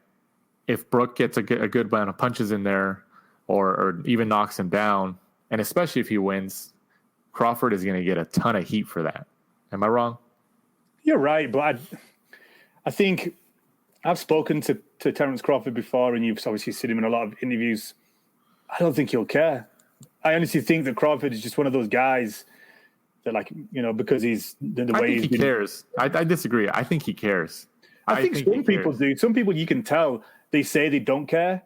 if Brook gets a good amount of punches in there or even knocks him down, and especially if he wins, Crawford is going to get a ton of heat for that. Am I wrong? You're right, but I think I've spoken to Terence Crawford before, and you've obviously seen him in a lot of interviews. I don't think he'll care. I honestly think that Crawford is just one of those guys that, like, because he's the way he cares. I disagree. I think he cares. I think some people do. Some people, you can tell they say they don't care,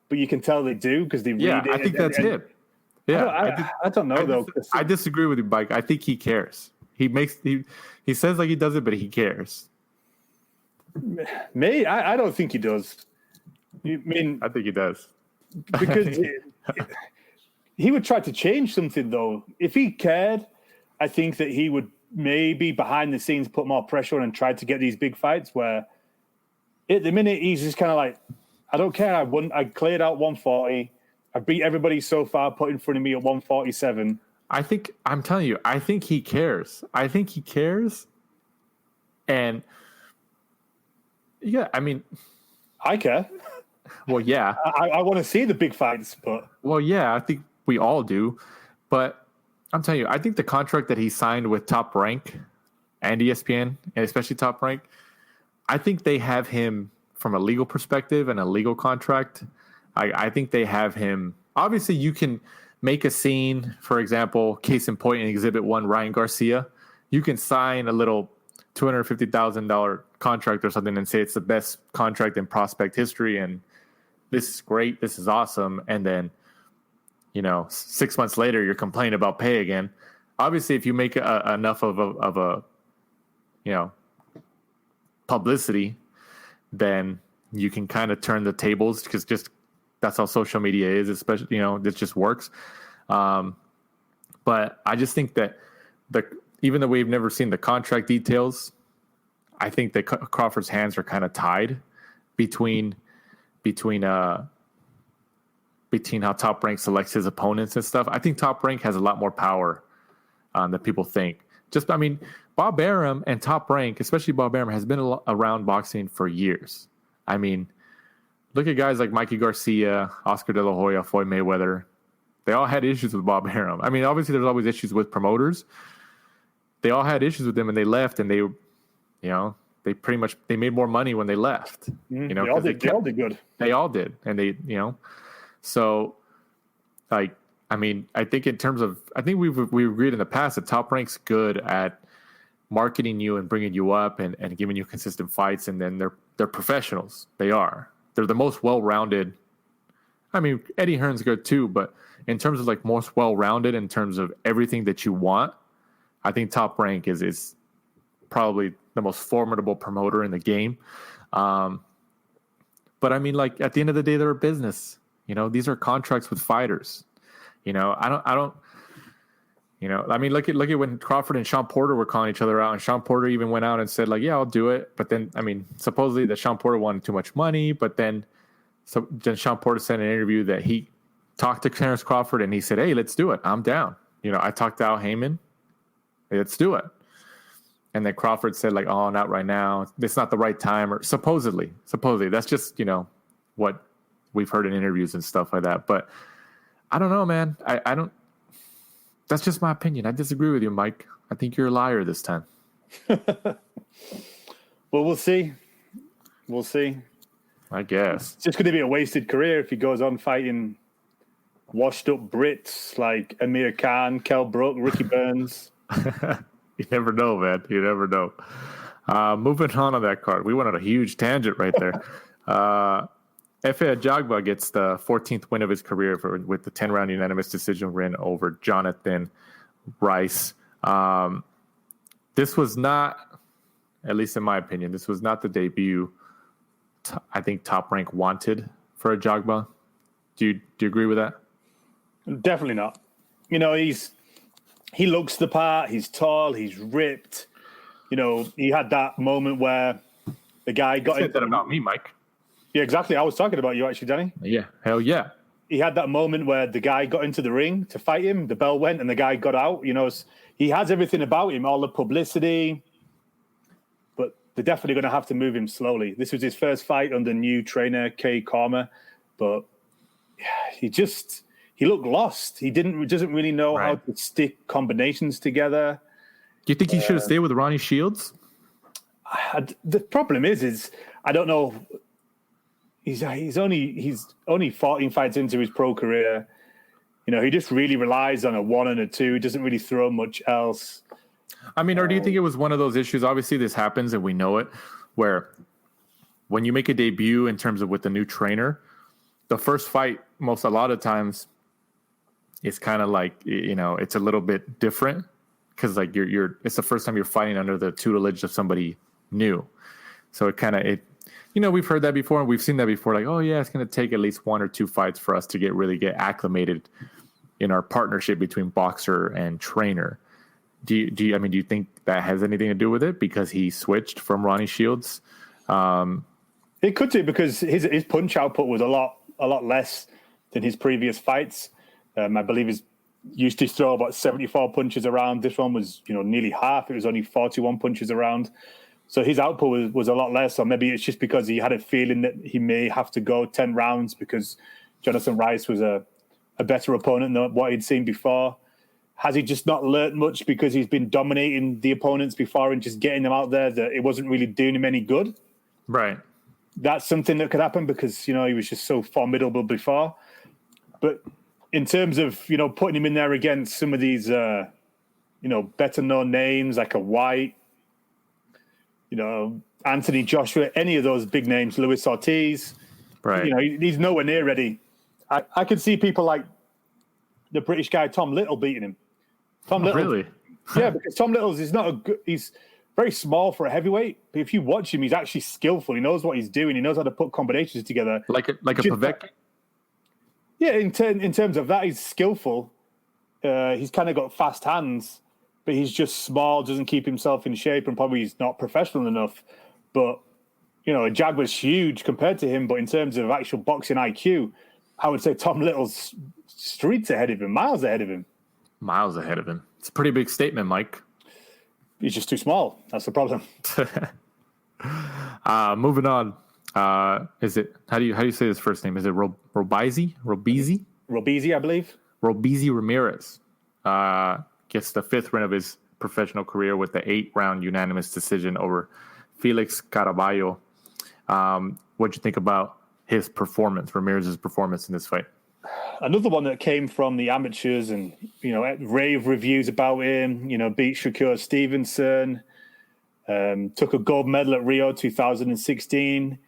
but you can tell they do because they read it. I think that's it. Yeah, I don't know though. I disagree with you, Mike. I think he cares. He says like he does it, but he cares. Me, I don't think he does. I mean, I think he does because he would try to change something though. If he cared, I think that he would maybe behind the scenes put more pressure on and try to get these big fights. Where at the minute he's just kind of like, I don't care. I cleared out 140. I beat everybody so far, put in front of me at 147. I'm telling you, I think he cares. And yeah, I mean, I care. Well, yeah. I want to see the big fights, but. Well, yeah, I think we all do. But I'm telling you, I think the contract that he signed with Top Rank and ESPN, and especially Top Rank, I think they have him from a legal perspective and a legal contract. I think they have him. Obviously, you can make a scene, for example, case in point in Exhibit 1, Ryan Garcia. You can sign a little $250,000 contract or something and say it's the best contract in prospect history and this is great, this is awesome. And then, 6 months later, you're complaining about pay again. Obviously, if you make enough of a publicity, then you can kind of turn the tables because just that's how social media is, especially, this just works. But I just think that even though we've never seen the contract details, I think that Crawford's hands are kind of tied between how Top Rank selects his opponents and stuff. I think Top Rank has a lot more power than people think. Bob Arum and Top Rank, especially Bob Arum, has been around boxing for years. I mean, look at guys like Mikey Garcia, Oscar De La Hoya, Floyd Mayweather. They all had issues with Bob Arum. I mean, obviously there's always issues with promoters. They all had issues with him and they left and they made more money when they left. They all did good. They all did. And so like, I mean, I think in terms of, I think we've agreed in the past that Top Rank's good at marketing you and bringing you up and giving you consistent fights. And then they're professionals. They're the most well-rounded. I mean, Eddie Hearn's good too, but in terms of like most well-rounded in terms of everything that you want, I think Top Rank is probably the most formidable promoter in the game. But I mean, like at the end of the day, they're a business. These are contracts with fighters. I don't. I mean, look at when Crawford and Sean Porter were calling each other out, and Sean Porter even went out and said, like, yeah, I'll do it. But then, I mean, supposedly that Sean Porter wanted too much money, but then Sean Porter said in an interview that he talked to Terence Crawford and he said, hey, let's do it. I'm down. I talked to Al Heyman. Let's do it. And then Crawford said, like, oh, not right now. It's not the right time. Or supposedly. That's just, what we've heard in interviews and stuff like that. But I don't know, man. I don't. That's just my opinion. I disagree with you, Mike. I think you're a liar this time. Well, we'll see. I guess. It's just going to be a wasted career if he goes on fighting washed-up Brits like Amir Khan, Kell Brook, Ricky Burns. You never know, man. You never know. Moving on that card. We went on a huge tangent right there. Efe Ajagba gets the 14th win of his career with the 10-round unanimous decision win over Jonathan Rice. This was not at least in my opinion, this was not the debut I think Top Rank wanted for Ajagba. Do you agree with that? Definitely not. You know, he looks the part. He's tall. He's ripped. You know, he had that moment where the guy got into that about me, Mike. Yeah, exactly. I was talking about you, actually, Danny. Yeah, hell yeah. He had that moment where the guy got into the ring to fight him. The bell went and the guy got out. You know, he has everything about him, all the publicity. But they're definitely going to have to move him slowly. This was his first fight under new trainer Kay Korma, but he looked lost. He doesn't really know how to stick combinations together. Do you think he should have stayed with Ronnie Shields? The problem is I don't know. He's only 14 fights into his pro career. You know, he just really relies on a 1 and a 2. He doesn't really throw much else. I mean, or do you think it was one of those issues? Obviously, this happens and we know it, where when you make a debut in terms of with the new trainer, the first fight, a lot of times, it's kind of like, you know, it's a little bit different because like it's the first time you're fighting under the tutelage of somebody new. So you know, we've heard that before and we've seen that before. Like, oh yeah, it's going to take at least 1 or 2 fights for us to really get acclimated in our partnership between boxer and trainer. Do you think that has anything to do with it because he switched from Ronnie Shields? It could do because his punch output was a lot less than his previous fights. I believe he used to throw about 74 punches around. This one was, you know, nearly half. It was only 41 punches around. So his output was a lot less, or maybe it's just because he had a feeling that he may have to go 10 rounds because Jonathan Rice was a better opponent than what he'd seen before. Has he just not learnt much because he's been dominating the opponents before and just getting them out there that it wasn't really doing him any good? Right. That's something that could happen because, you know, he was just so formidable before. But in terms of, you know, putting him in there against some of these, you know, better known names like a White, you know, Anthony Joshua, any of those big names, Luis Ortiz, right? You know, he's nowhere near ready. I could see people like the British guy Tom Little beating him. Really? Yeah, because Tom Little's he's very small for a heavyweight, but if you watch him, he's actually skillful. He knows what he's doing. He knows how to put combinations together. Like a Povetkin? Yeah, in terms of that, he's skillful. He's kind of got fast hands, but he's just small, doesn't keep himself in shape, and probably he's not professional enough. But, you know, Jaguar's huge compared to him, but in terms of actual boxing IQ, I would say Tom Little's streets ahead of him, miles ahead of him. Miles ahead of him. It's a pretty big statement, Mike. He's just too small. That's the problem. Moving on. Is it how do you say his first name? Is it Robizi? Robizi, I believe. Robizi Ramirez gets the 5th win of his professional career with the 8-round unanimous decision over Felix Caraballo. What'd you think about his performance, Ramirez's performance in this fight? Another one that came from the amateurs and, you know, rave reviews about him, you know, beat Shakur Stevenson, took a gold medal at Rio 2016.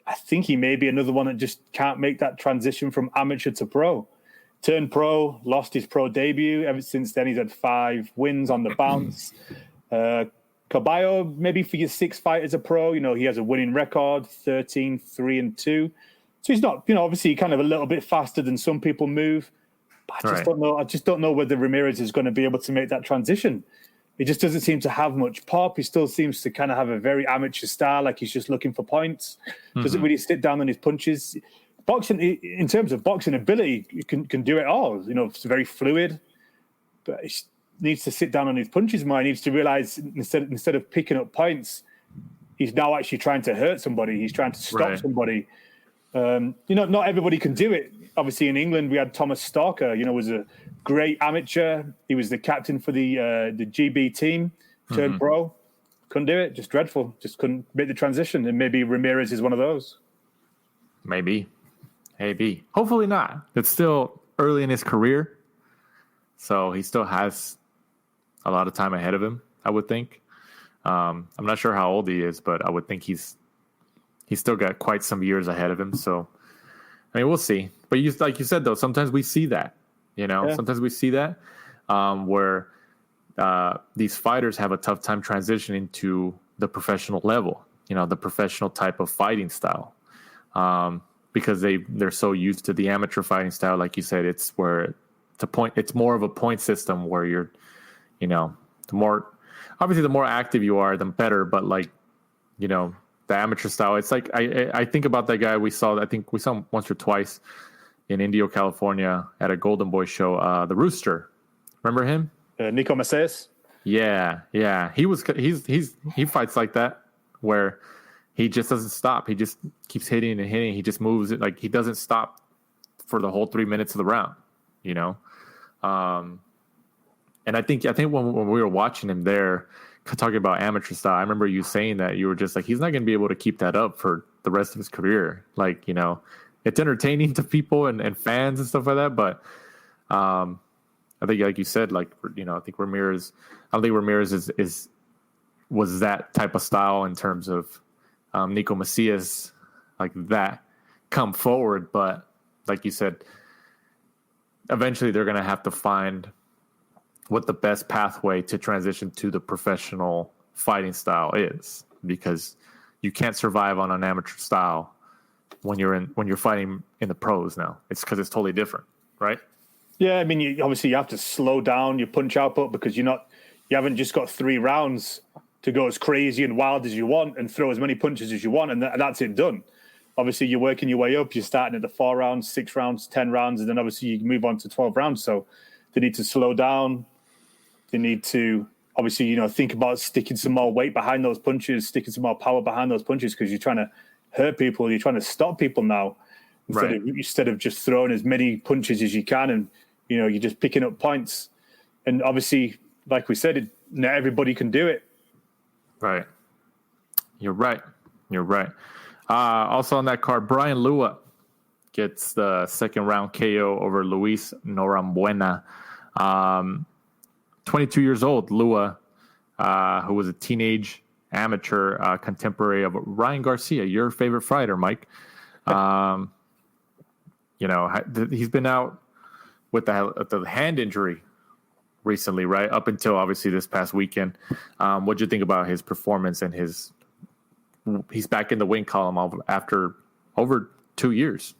I think he may be another one that just can't make that transition from amateur to pro. Turned pro, lost his pro debut. Ever since then, he's had 5 wins on the bounce. Caballo, maybe for your 6th fight as a pro, you know, he has a winning record, 13, 3-2. So he's not, you know, obviously kind of a little bit faster than some people move. But I just don't know whether Ramirez is going to be able to make that transition. He just doesn't seem to have much pop. He still seems to kind of have a very amateur style, like he's just looking for points. Doesn't really sit down on his punches. Boxing, in terms of boxing ability, he can do it all. You know, it's very fluid, but he needs to sit down on his punches more. He needs to realize instead of picking up points, he's now actually trying to hurt somebody. He's trying to stop somebody. You know, not everybody can do it. Obviously, in England, we had Thomas Stalker. You know, was a great amateur. He was the captain for the GB team. Turned pro, couldn't do it. Just dreadful. Just couldn't make the transition. And maybe Ramirez is one of those. Maybe. Hopefully not. It's still early in his career, so he still has a lot of time ahead of him, I would think. I'm not sure how old he is, but I would think he's still got quite some years ahead of him. So, I mean, we'll see. But like you said, though, sometimes we see that, you know, sometimes we see that where these fighters have a tough time transitioning to the professional level, the professional type of fighting style. Because they're so used to the amateur fighting style, like you said, it's more of a point system where you're, the more active you are, the better. But like, the amateur style, it's like I think about that guy we saw him once or twice in Indio, California, at a Golden Boy show. The Rooster, remember him? Nico Macias. Yeah. He fights like that where he just doesn't stop. He just keeps hitting and hitting. He just moves it. Like, he doesn't stop for the whole 3 minutes of the round, And I think when we were watching him there, talking about amateur style, I remember you saying that you were just like, he's not going to be able to keep that up for the rest of his career. Like, it's entertaining to people and fans and stuff like that. But I think, like you said, like, I think Ramirez was that type of style in terms of Nico Macias, like that, come forward. But like you said, eventually they're going to have to find what the best pathway to transition to the professional fighting style is, because you can't survive on an amateur style when you're fighting in the pros now. It's because it's totally different, right? Yeah, I mean, you have to slow down your punch output because you haven't just got 3 rounds to go as crazy and wild as you want and throw as many punches as you want, and that's it done. Obviously, you're working your way up. You're starting at the 4 rounds, 6 rounds, 10 rounds, and then obviously you move on to 12 rounds. So they need to slow down. They need to obviously, think about sticking some more weight behind those punches, sticking some more power behind those punches, because you're trying to hurt people. You're trying to stop people now instead of just throwing as many punches as you can, and you're just picking up points. And obviously, like we said, not everybody can do it. Right. You're right. Also on that card, Brian Lua gets the second round KO over Luis Norambuena. 22 years old, Lua, who was a teenage amateur contemporary of Ryan Garcia, your favorite fighter, Mike. He's been out with the hand injury recently, right? Up until obviously this past weekend. What'd you think about his performance and he's back in the win column after over 2 years?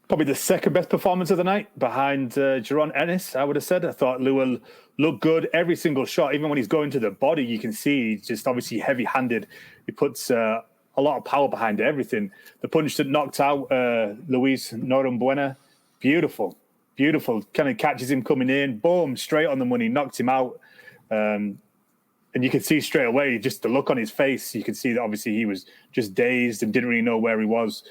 Probably the second best performance of the night behind Jaron Ennis, I would have said. I thought Lua looked good every single shot. Even when he's going to the body, you can see he's just obviously heavy-handed. He puts a lot of power behind everything. The punch that knocked out Luis Norambuena, beautiful. Kind of catches him coming in, boom, straight on the money, knocked him out. And you could see straight away, just the look on his face, you could see that obviously he was just dazed and didn't really know where he was.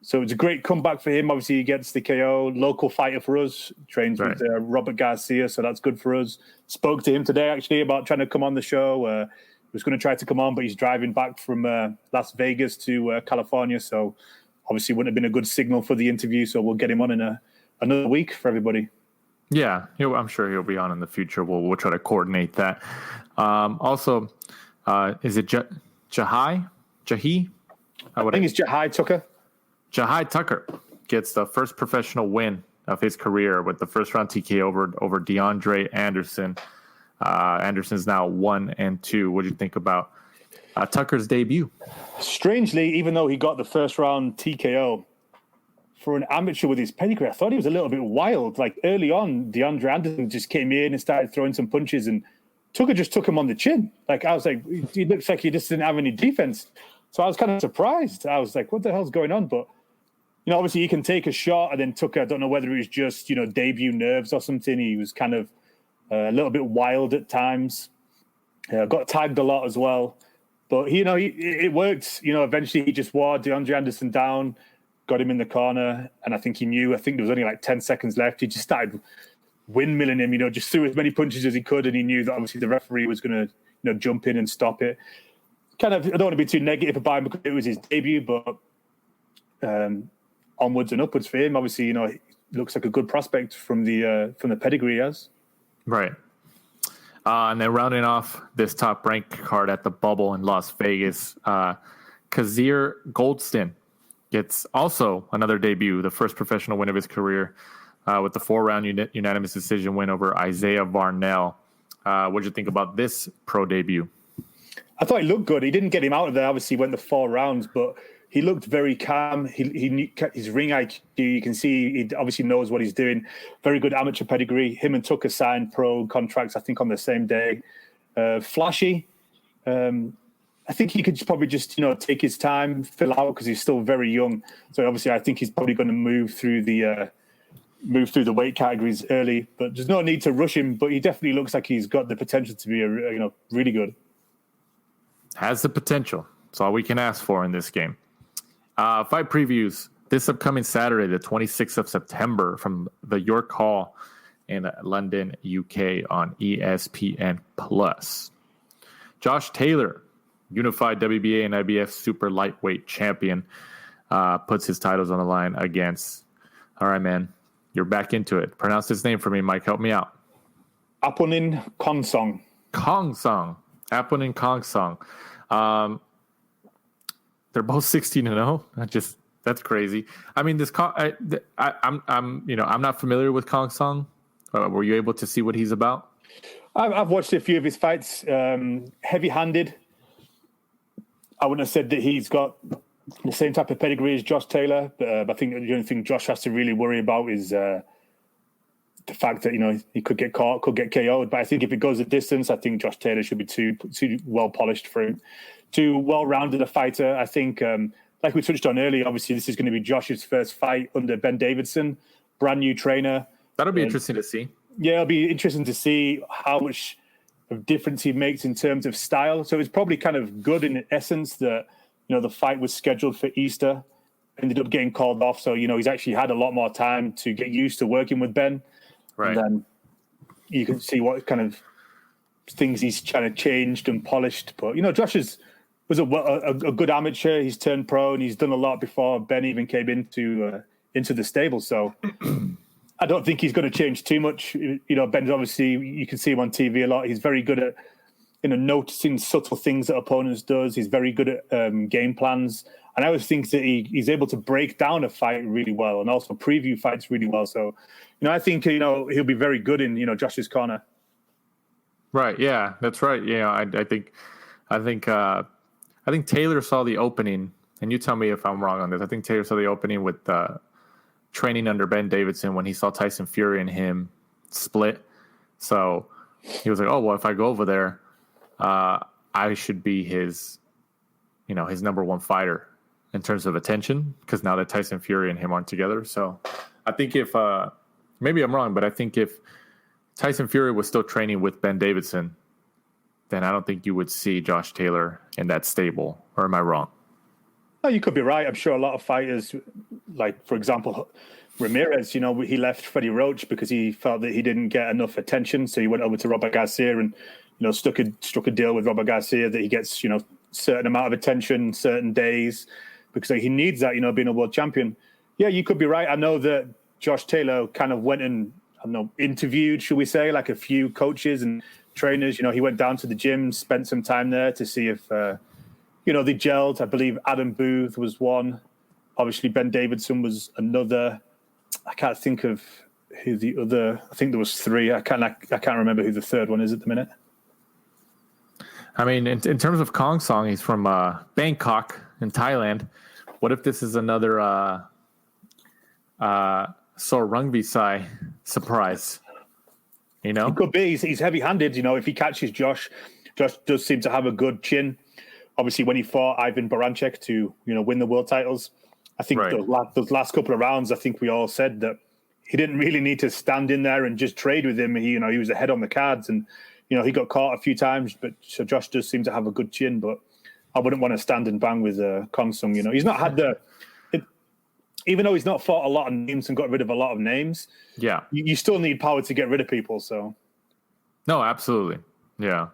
So it's a great comeback for him. Obviously, he gets the KO. Local fighter for us. Trains with Robert Garcia, so that's good for us. Spoke to him today, actually, about trying to come on the show. He was going to try to come on, but he's driving back from Las Vegas to California. So obviously wouldn't have been a good signal for the interview. So we'll get him on in another week for everybody. Yeah, I'm sure he'll be on in the future. We'll try to coordinate that. Also, is it Jahi? I think it's Jahi Tucker. Jahi Tucker gets the first professional win of his career with the first round TKO over DeAndre Anderson. Anderson's now 1-2. What do you think about Tucker's debut? Strangely, even though he got the first round TKO, for an amateur with his pedigree, I thought he was a little bit wild. Like early on, DeAndre Anderson just came in and started throwing some punches, and Tucker just took him on the chin. Like, I was like, he looks like he just didn't have any defense. So I was kind of surprised. I was like, what the hell's going on? But obviously he can take a shot, and then Tucker, I don't know whether it was just, debut nerves or something. He was kind of a little bit wild at times. Got tagged a lot as well. But, it worked. Eventually he just wore DeAndre Anderson down, got him in the corner, and I think there was only like 10 seconds left. He just started windmilling him, just threw as many punches as he could, and he knew that obviously the referee was going to, jump in and stop it. Kind of, I don't want to be too negative about him because it was his debut, but onwards and upwards for him. Obviously, he looks like a good prospect from the pedigree he has. Right. And then rounding off this top ranked card at the Bubble in Las Vegas, Kazir Goldston gets also another debut, the first professional win of his career, with the 4-round unanimous decision win over Isaiah Varnell. What did you think about this pro debut? I thought he looked good. He didn't get him out of there. Obviously, he went the 4 rounds, but he looked very calm. His ring IQ, you can see he obviously knows what he's doing. Very good amateur pedigree. Him and Tucker signed pro contracts, I think, on the same day. Flashy. I think he could probably just, take his time, fill out, because he's still very young. So obviously, I think he's probably going to move through the weight categories early. But there's no need to rush him. But he definitely looks like he's got the potential to be really good. Has the potential. That's all we can ask for in this game. Fight previews this upcoming Saturday, the 26th of September, from the York Hall in London, UK, on ESPN Plus. Josh Taylor, unified WBA and IBF super lightweight champion, puts his titles on the line against. All right, man, you're back into it. Pronounce his name for me, Mike. Help me out. Aponin Kongsong. Aponin Kongsong. They're both 16-0. That's crazy. I mean, I'm not familiar with Kongsong. Were you able to see what he's about? I've watched a few of his fights. Heavy-handed. I wouldn't have said that he's got the same type of pedigree as Josh Taylor, but I think the only thing Josh has to really worry about is the fact that he could get caught, could get KO'd. But I think if it goes the distance, I think Josh Taylor should be too well polished for him, too well-rounded a fighter. I think, like we touched on earlier, obviously this is going to be Josh's first fight under Ben Davidson, brand new trainer. That'll be interesting to see. Yeah, it'll be interesting to see how much of difference he makes in terms of style. So it's probably kind of good in essence that, the fight was scheduled for Easter, ended up getting called off. So, he's actually had a lot more time to get used to working with Ben. Right. And then you can see what kind of things he's kind of changed and polished. But, Josh was a good amateur. He's turned pro and he's done a lot before Ben even came into the stable. So I don't think he's going to change too much. Ben's obviously, you can see him on TV a lot. He's very good at, noticing subtle things that opponents does. He's very good at game plans. And I always think that he's able to break down a fight really well and also preview fights really well. So, I think, he'll be very good in, Josh's corner. Right. Yeah, that's right. Yeah. I think Taylor saw the opening, and you tell me if I'm wrong on this. I think Taylor saw the opening with training under Ben Davidson when he saw Tyson Fury and him split. So he was like, oh, well, if I go over there, I should be his number one fighter in terms of attention, because now that Tyson Fury and him aren't together. So I think if maybe I'm wrong, but I think if Tyson Fury was still training with Ben Davidson, then I don't think you would see Josh Taylor in that stable. Or am I wrong? No, you could be right. I'm sure a lot of fighters, like, for example, Ramirez, he left Freddie Roach because he felt that he didn't get enough attention. So he went over to Robert Garcia and, struck a deal with Robert Garcia that he gets, certain amount of attention, certain days, because he needs that, being a world champion. Yeah, you could be right. I know that Josh Taylor kind of went and, interviewed, should we say, like a few coaches and trainers. He went down to the gym, spent some time there to see if, they gelled. I believe Adam Booth was one. Obviously, Ben Davidson was another. I can't think of who the other. I think there was 3. I can't remember who the third one is at the minute. I mean, in terms of Kongsong, he's from Bangkok in Thailand. What if this is another Sorungvisai surprise? It could be. He's heavy-handed. If he catches Josh does seem to have a good chin. Obviously, when he fought Ivan Baranchek to win the world titles, I think those last couple of rounds, I think we all said that he didn't really need to stand in there and just trade with him. He was ahead on the cards, and he got caught a few times. But so Josh does seem to have a good chin. But I wouldn't want to stand and bang with Kongsong. He's not had even though he's not fought a lot of names and got rid of a lot of names. Yeah, you still need power to get rid of people. So no, absolutely, yeah.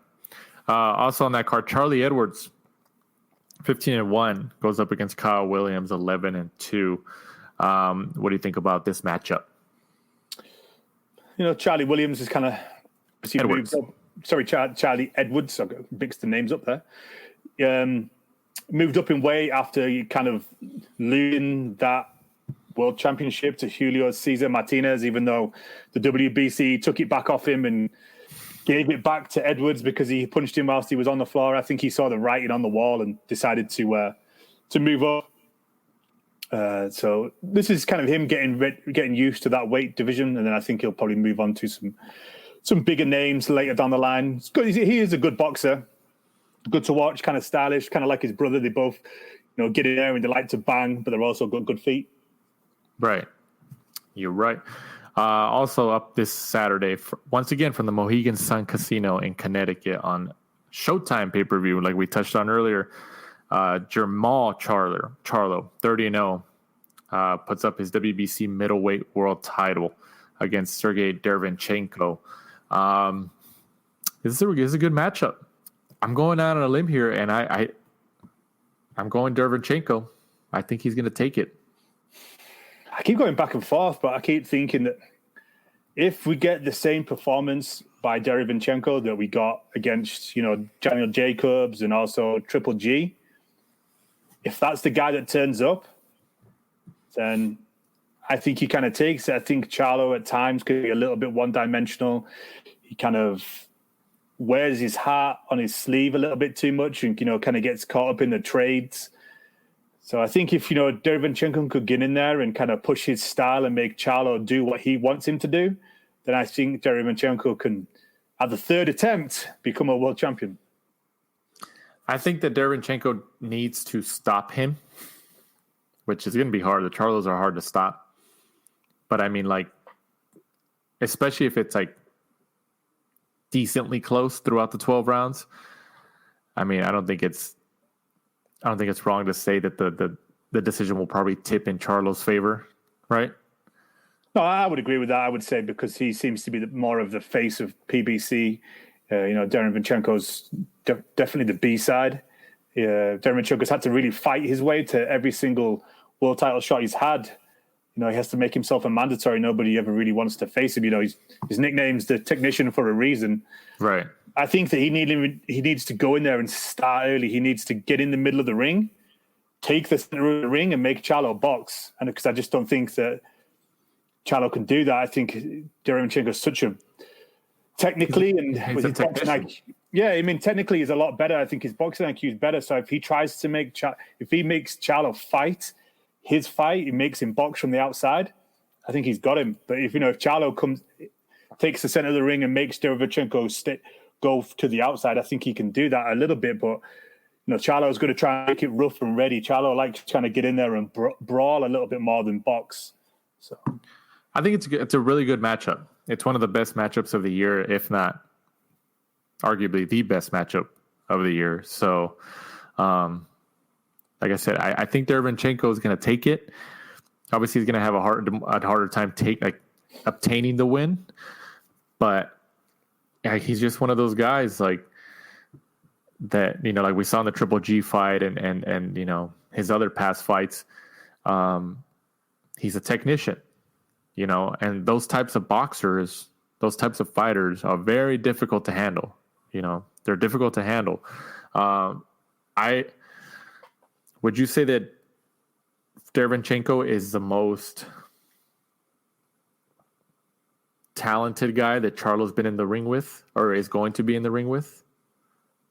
Also on that card, Charlie Edwards, 15-1, goes up against Kyle Williams, 11-2. What do you think about this matchup? Charlie Williams is kind of Edwards. Charlie Edwards. I've mixed the names up there. Moved up in weight after kind of losing that world championship to Julio Cesar Martinez, even though the WBC took it back off him and gave it back to Edwards because he punched him whilst he was on the floor. I think he saw the writing on the wall and decided to move up. So this is kind of him getting used to that weight division, and then I think he'll probably move on to some bigger names later down the line. It's good. He is a good boxer, good to watch, kind of stylish, kind of like his brother. They both, get in there and they like to bang, but they're also got good feet. Right, you're right. Also up this Saturday, once again from the Mohegan Sun Casino in Connecticut on Showtime pay-per-view, like we touched on earlier. Jermall Charlo, 30-0, puts up his WBC middleweight world title against Sergey Derevyanchenko. This is a good matchup. I'm going out on a limb here, and I'm going Derevyanchenko. I think he's going to take it. I keep going back and forth, but I keep thinking that if we get the same performance by Derevyanchenko that we got against, Daniel Jacobs and also Triple G, if that's the guy that turns up, then I think he kind of takes it. I think Charlo at times could be a little bit one-dimensional. He kind of wears his heart on his sleeve a little bit too much and, kind of gets caught up in the trades. So I think if, Derevyanchenko could get in there and kind of push his style and make Charlo do what he wants him to do, then I think Derevyanchenko can, at the third attempt, become a world champion. I think that Derevyanchenko needs to stop him, which is going to be hard. The Charlos are hard to stop. But I mean, especially if it's decently close throughout the 12 rounds. I mean, I don't think it's wrong to say that the decision will probably tip in Charlo's favor, right? No, I would agree with that. I would say because he seems to be more of the face of PBC. Derevyanchenko's definitely the B side. Derevyanchenko's had to really fight his way to every single world title shot he's had. He has to make himself a mandatory. Nobody ever really wants to face him. His nickname's the technician for a reason. Right. I think that he needs to go in there and start early. He needs to get in the middle of the ring, take the center of the ring, and make Charlo box. And because I just don't think that Charlo can do that. I think Derevyanchenko's such a technically and with his boxing IQ, technically he's a lot better. I think his boxing IQ is better. So if he tries to makes Charlo fight his fight, he makes him box from the outside. I think he's got him. But if Charlo takes the center of the ring and makes Derevyanchenko go to the outside, I think he can do that a little bit. But Charlo's going to try and make it rough and ready. Charlo likes trying to get in there and brawl a little bit more than box. So I think it's a really good matchup. It's one of the best matchups of the year, if not arguably the best matchup of the year. So, like I said, I think Derevyanchenko is going to take it. Obviously, he's going to have a harder time obtaining the win, but he's just one of those guys that like we saw in the Triple G fight and his other past fights. He's a technician. And those types of boxers, those types of fighters are very difficult to handle. They're difficult to handle. Would you say that Derevyanchenko is the most talented guy that Charlo's been in the ring with or is going to be in the ring with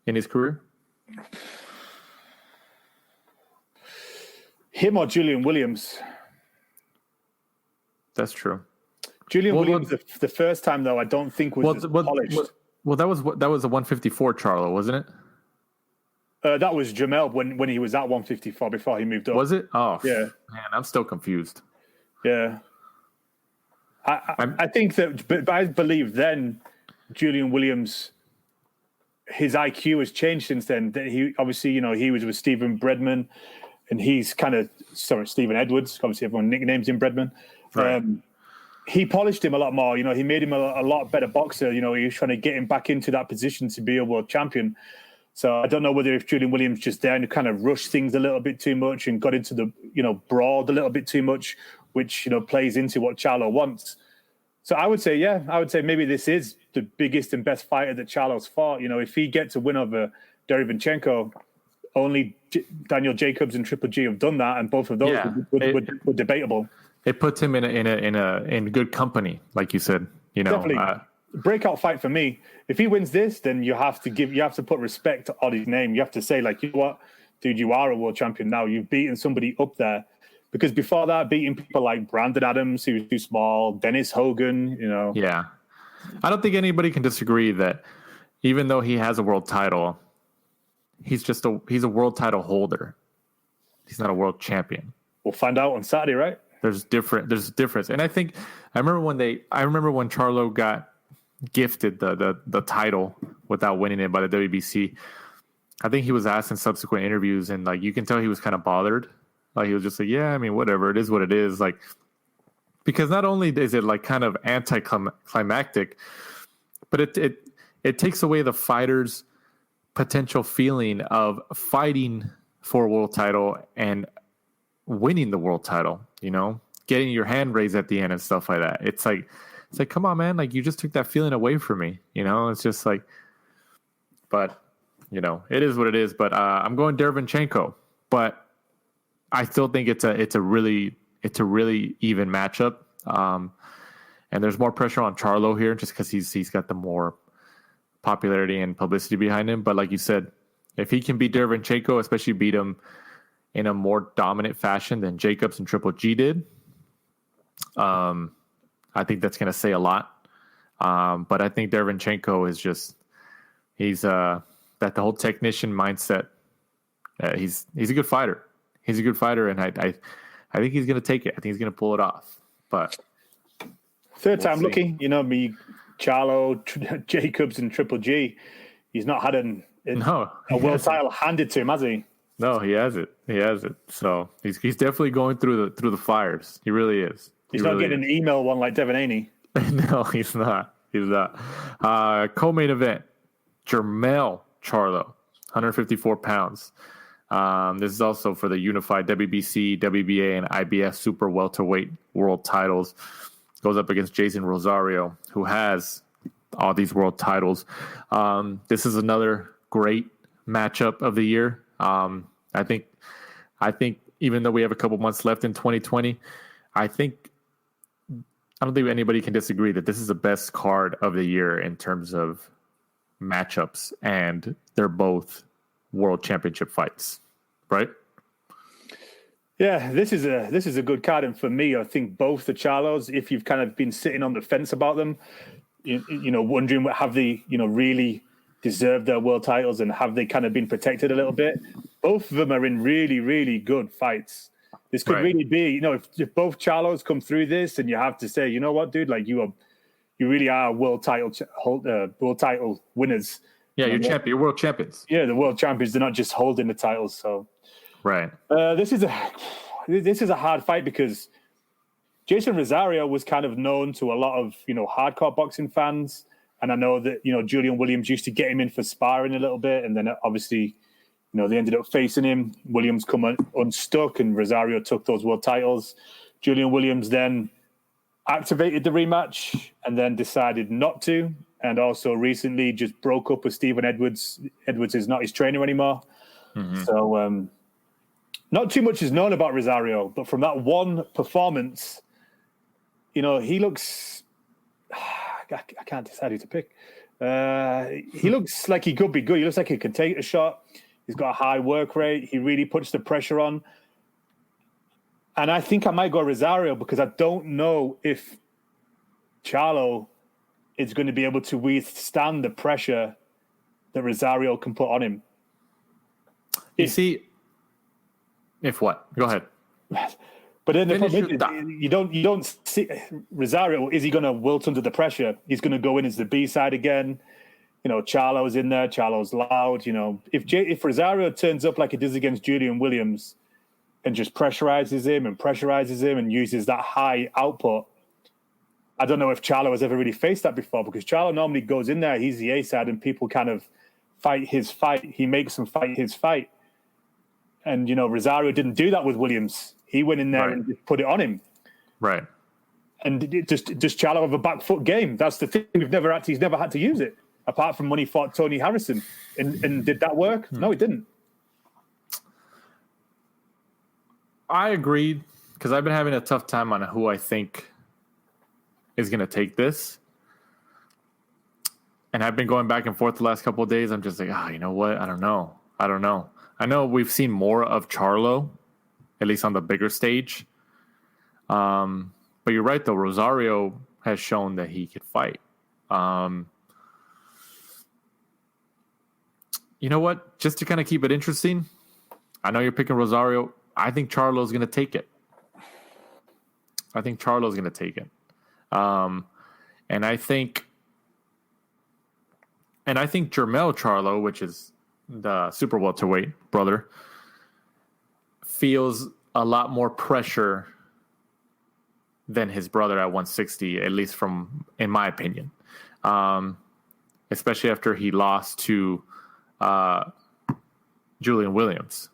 in his career? Him or Julian Williams? That's true. Julian Williams, the first time though, I don't think was polished. Well, that was a 154 Charlo, wasn't it? That was Jamel when he was at 154 before he moved up. Was it? Oh, yeah. Man, I'm still confused. Yeah. I think that, but I believe then Julian Williams, his IQ has changed since then. He obviously, he was with Stephen Bredman, and he's Stephen Edwards. Obviously, everyone nicknames him Bredman. Right. He polished him a lot more. He made him a lot better boxer. He was trying to get him back into that position to be a world champion. So I don't know whether if Julian Williams just there and kind of rushed things a little bit too much and got into the, broad a little bit too much, which, plays into what Charlo wants. So I would say maybe this is the biggest and best fighter that Charlo's fought. If he gets a win over Derevyanchenko, only Daniel Jacobs and Triple G have done that, and both of those were debatable. It puts him in good company, like you said. Definitely. breakout fight for me. If he wins this, then you have to put respect on his name. You have to say, like, you know what, dude, you are a world champion now. You've beaten somebody up there. Because before that, beating people like Brandon Adams, who was too small, Dennis Hogan, you know. Yeah. I don't think anybody can disagree that even though he has a world title, he's a world title holder. He's not a world champion. We'll find out on Saturday, right? There's a difference. And I remember when Charlo got gifted the title without winning it by the WBC. I think he was asked in subsequent interviews, and like you can tell he was kind of bothered. Like he was just like, yeah, I mean, whatever, it is what it is. Like, because not only is it like kind of anticlimactic, but it takes away the fighter's potential feeling of fighting for a world title and winning the world title, you know, getting your hand raised at the end and stuff like that. It's like, come on, man. Like, you just took that feeling away from me, you know. It's just like, but you know, it is what it is. But I'm going Derevyanchenko, but I still think it's a really even matchup. And there's more pressure on Charlo here just because he's got the more popularity and publicity behind him. But like you said, if he can beat Derevyanchenko, especially beat him in a more dominant fashion than Jacobs and Triple G did, I think that's going to say a lot. But I think Derevyanchenko is just he's that the whole technician mindset. He's a good fighter. He's a good fighter, and I think he's going to take it. I think he's going to pull it off. But third time lucky, you know me, Charlo, Jacobs, and Triple G. He's not had a world title handed to him, has he? No, he has it. He has it. So he's definitely going through the fires. He really is. He's not getting an email one like Devin Haney. No, he's not. He's not. Co-main event: Jermell Charlo, 154 pounds. This is also for the unified WBC, WBA, and IBF super welterweight world titles. Goes up against Jason Rosario, who has all these world titles. This is another great matchup of the year. I think even though we have a couple months left in 2020, I don't think anybody can disagree that this is the best card of the year in terms of matchups, and they're both world championship fights, right? Yeah, this is a good card, and for me, I think both the Charlos, if you've kind of been sitting on the fence about them, you know, wondering have they, you know, really deserved their world titles and have they kind of been protected a little bit, both of them are in really, really good fights. This could really be, you know, if both Charlos come through this, and you have to say, you know what, dude, like you really are world title winners. Yeah, you're world champions. Yeah, the world champions. They're not just holding the titles. So, right. This is a hard fight because Jason Rosario was kind of known to a lot of, you know, hardcore boxing fans, and I know that, you know, Julian Williams used to get him in for sparring a little bit, and then obviously, you know, they ended up facing him. Williams come unstuck, and Rosario took those world titles. Julian Williams then activated the rematch and then decided not to, and also recently just broke up with Stephen Edwards. Edwards is not his trainer anymore. Mm-hmm. So not too much is known about Rosario, but from that one performance, you know, he looks... I can't decide who to pick. He looks like he could be good. He looks like he could take a shot. He's got a high work rate. He really puts the pressure on. And I think I might go Rosario because I don't know if Charlo is going to be able to withstand the pressure that Rosario can put on him. If what? Go ahead. But then the problem is, you don't see Rosario. Is he going to wilt under the pressure? He's going to go in as the B side again. You know, Charlo's in there. Charlo's loud. You know, if Rosario turns up like he does against Julian Williams and just pressurizes him and uses that high output, I don't know if Charlo has ever really faced that before, because Charlo normally goes in there, he's the A side, and people kind of fight his fight. He makes them fight his fight. And, you know, Rosario didn't do that with Williams. He went in there and just put it on him. Right. And does Charlo have a back foot game? That's the thing. He's never had to use it, apart from when he fought Tony Harrison. And did that work? No, it didn't. I agreed, because I've been having a tough time on who I think is going to take this. and I've been going back and forth the last couple of days. I'm just like, you know what? I don't know. I know we've seen more of Charlo, at least on the bigger stage. But you're right, though. Rosario has shown that he could fight. You know what? Just to kind of keep it interesting, I know you're picking Rosario. I think Charlo's going to take it. And I think Jermell Charlo, which is the super welterweight brother, feels a lot more pressure than his brother at 160, at least in my opinion. Especially after he lost to Julian Williams.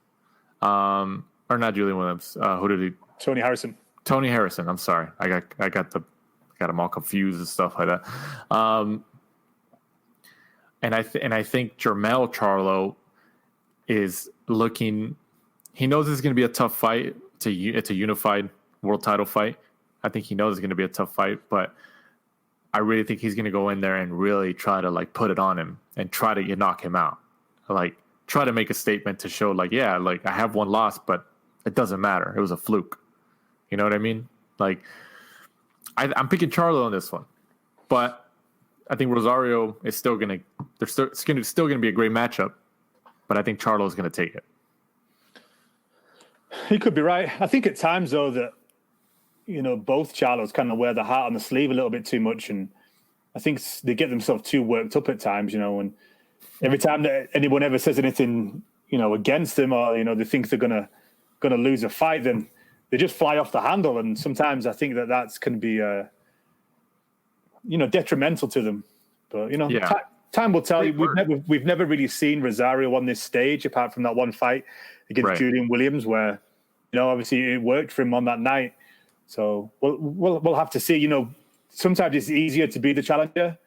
Or not Julian Williams. Who did he? Tony Harrison. I'm sorry. I got them all confused and stuff like that. And I think Jermell Charlo is looking. He knows it's going to be a tough fight. It's a unified world title fight. I think he knows it's going to be a tough fight, but I really think he's going to go in there and really try to like put it on him and try to knock him out. Like try to make a statement to show like, yeah, like I have one loss, but it doesn't matter. It was a fluke. You know what I mean? Like I'm picking Charlo on this one, but I think Rosario is still going to. It's still going to be a great matchup, but I think Charlo is going to take it. He could be right. I think at times though that both Charlos kind of wear the heart on the sleeve a little bit too much, and I think they get themselves too worked up at times. And every time that anyone ever says anything, against them or they think they're gonna lose a fight, then they just fly off the handle. And sometimes I think that's can be detrimental to them. But time will tell. We've never really seen Rosario on this stage apart from that one fight against Julian Williams, where obviously it worked for him on that night. So we'll have to see. Sometimes it's easier to be the challenger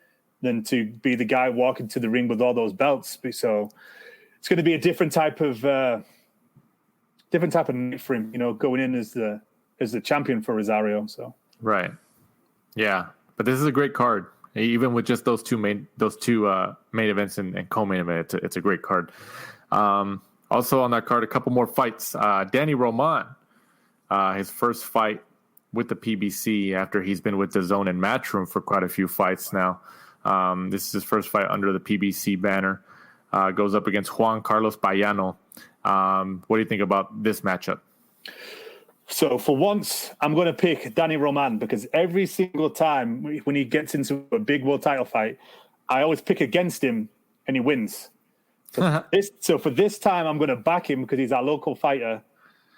than to be the guy walking to the ring with all those belts. So it's going to be a different type of night for him. Going in as the champion for Rosario. So right, yeah. But this is a great card. Even with just those two main events and co-main event, it's a great card. Also on that card, a couple more fights. Danny Roman, his first fight with the PBC after he's been with DAZN and Matchroom for quite a few fights now. This is his first fight under the PBC banner. Goes up against Juan Carlos Payano. What do you think about this matchup? So for once, I'm going to pick Danny Roman because every single time when he gets into a big world title fight, I always pick against him and he wins. So for this time, I'm going to back him because he's our local fighter,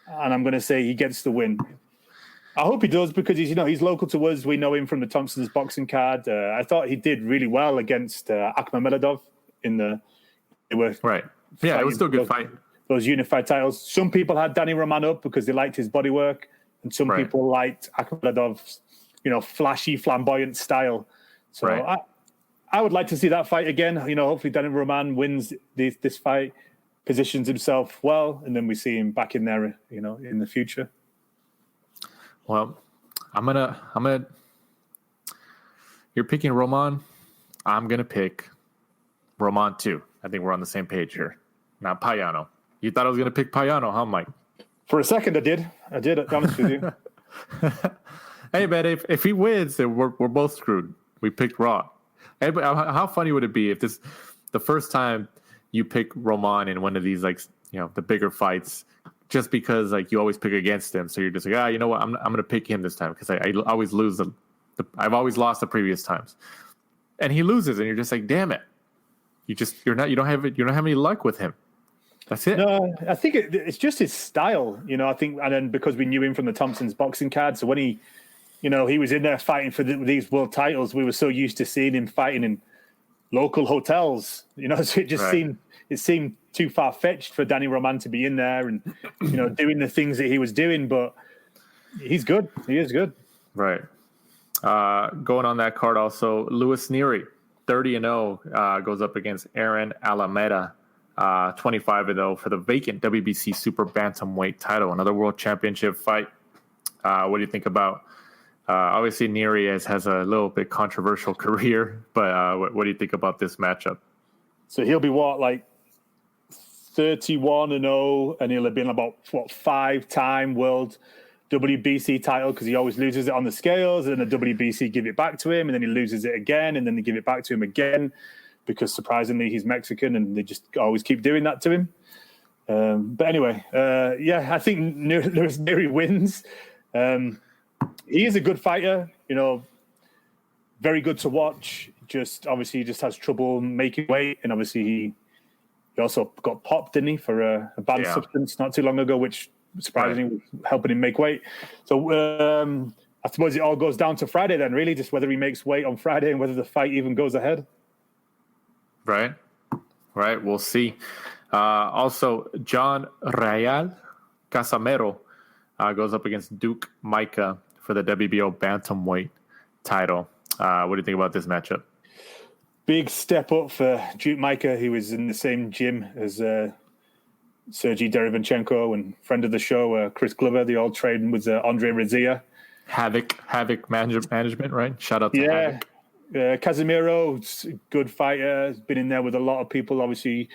and I'm going to say he gets the win. I hope he does because he's local to us. We know him from the Thompson's boxing card. I thought he did really well against Akhmedov right. Yeah, it was still a good fight. Those unified titles. Some people had Danny Roman up because they liked his bodywork, and some people liked Akhmedov's, flashy, flamboyant style. So I would like to see that fight again. Hopefully Danny Roman wins this fight, positions himself well, and then we see him back in there, in the future. Well, I'm gonna. You're picking Roman. I'm gonna pick Roman too. I think we're on the same page here. Not Payano. You thought I was gonna pick Payano, huh, Mike? For a second, I did. I promise with you. Hey, man, if he wins, then we're both screwed. We picked Raw. Hey, but how funny would it be if the first time you pick Roman in one of these the bigger fights, just because you always pick against him, so you're just like, you know what, I'm gonna pick him this time because I always lose I've always lost the previous times, and he loses, and you're just like, damn it, you don't have any luck with him. That's it. No, I think it's just his style, I think, and then because we knew him from the Thompson's boxing card, so when he was in there fighting for these world titles, we were so used to seeing him fighting in local hotels, so it just seemed too far-fetched for Danny Roman to be in there and, doing the things that he was doing, but he's good. He is good. Right. Going on that card also, Luis Nery, 30-0, goes up against Aaron Alameda, 25-0 for the vacant WBC Super Bantamweight title, another world championship fight. What do you think about Obviously, Neri has a little bit controversial career, but what do you think about this matchup? So he'll be 31-0, and he'll have been about 5-time world WBC title, because he always loses it on the scales, and then the WBC give it back to him, and then he loses it again, and then they give it back to him again, because surprisingly he's Mexican, and they just always keep doing that to him. But anyway, I think Luis Neri wins. He is a good fighter, very good to watch. Obviously, he just has trouble making weight, and obviously he also got popped, didn't he, for a banned substance not too long ago, which surprisingly was helping him make weight. So I suppose it all goes down to Friday then, really, just whether he makes weight on Friday and whether the fight even goes ahead. Right. We'll see. Also, John Real Casamero goes up against Duke Micah for the WBO bantamweight title. What do you think about this matchup? Big step up for Duke Micah, who was in the same gym as Sergey Derevanchenko and friend of the show, Chris Glover. They all trained with Andre Rizia. Havoc management, right? Shout out to Havoc. Casemiro, good fighter, has been in there with a lot of people. Obviously,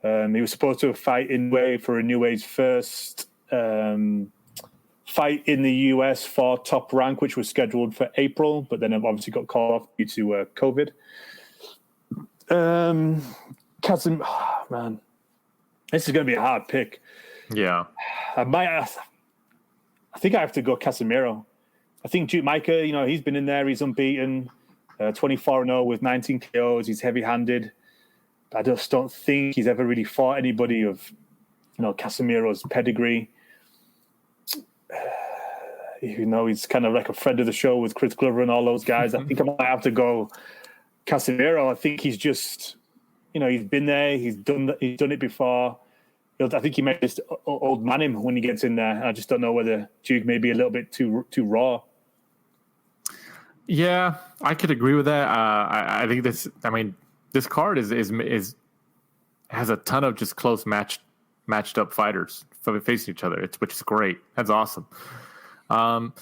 he was supposed to fight in way for a New Age first fight in the US for Top Rank, which was scheduled for April, but then obviously got called off due to COVID. Man, this is going to be a hard pick. Yeah, I think I have to go Casemiro. I think Duke Micah, he's been in there, he's unbeaten, 24-0 with 19 KOs. He's heavy-handed. I just don't think he's ever really fought anybody of, Casemiro's pedigree. He's kind of like a friend of the show with Chris Glover and all those guys. I think I might have to go Casemiro. I think he's just, he's been there. He's done it before. I think he might just old man him when he gets in there. I just don't know whether Duke may be a little bit too raw. Yeah, I could agree with that. I think this card is has a ton of just close matched up fighters facing each other, which is great. That's awesome. Man,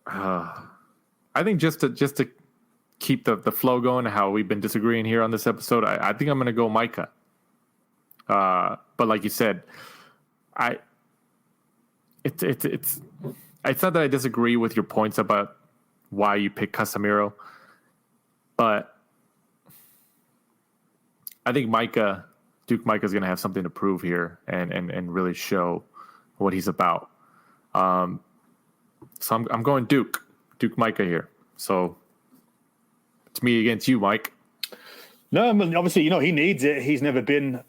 I think just to keep the flow going, how we've been disagreeing here on this episode, I think I'm going to go Micah. But like you said, it's not that I disagree with your points about why you pick Casemiro, but I think Duke Micah is going to have something to prove here and really show what he's about. So I'm going Duke Micah here. So it's me against you, Mike. No, I mean, obviously, he needs it. He's never been,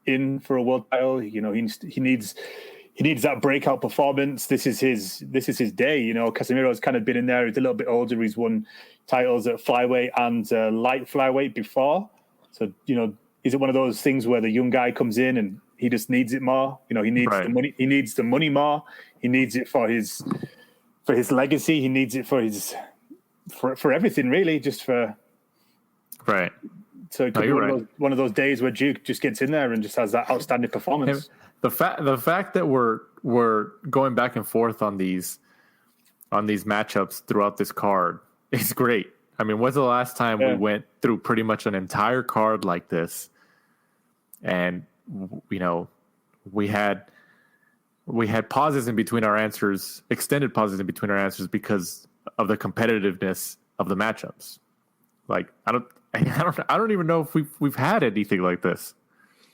in for a world title. He needs that breakout performance. This is his day. Casemiro's kind of been in there. He's a little bit older. He's won titles at flyweight and light flyweight before. So, is it one of those things where the young guy comes in and he just needs it more? He needs the money. He needs the money more. He needs it for his legacy. He needs it for everything, really, just for right. So it could be one of those days where Duke just gets in there and just has that outstanding performance. The fact that we're going back and forth on these matchups throughout this card is great. I mean, when's the last time we went through pretty much an entire card like this, and we had pauses in between our answers, extended pauses in between our answers because of the competitiveness of the matchups. Like I don't even know if we've had anything like this,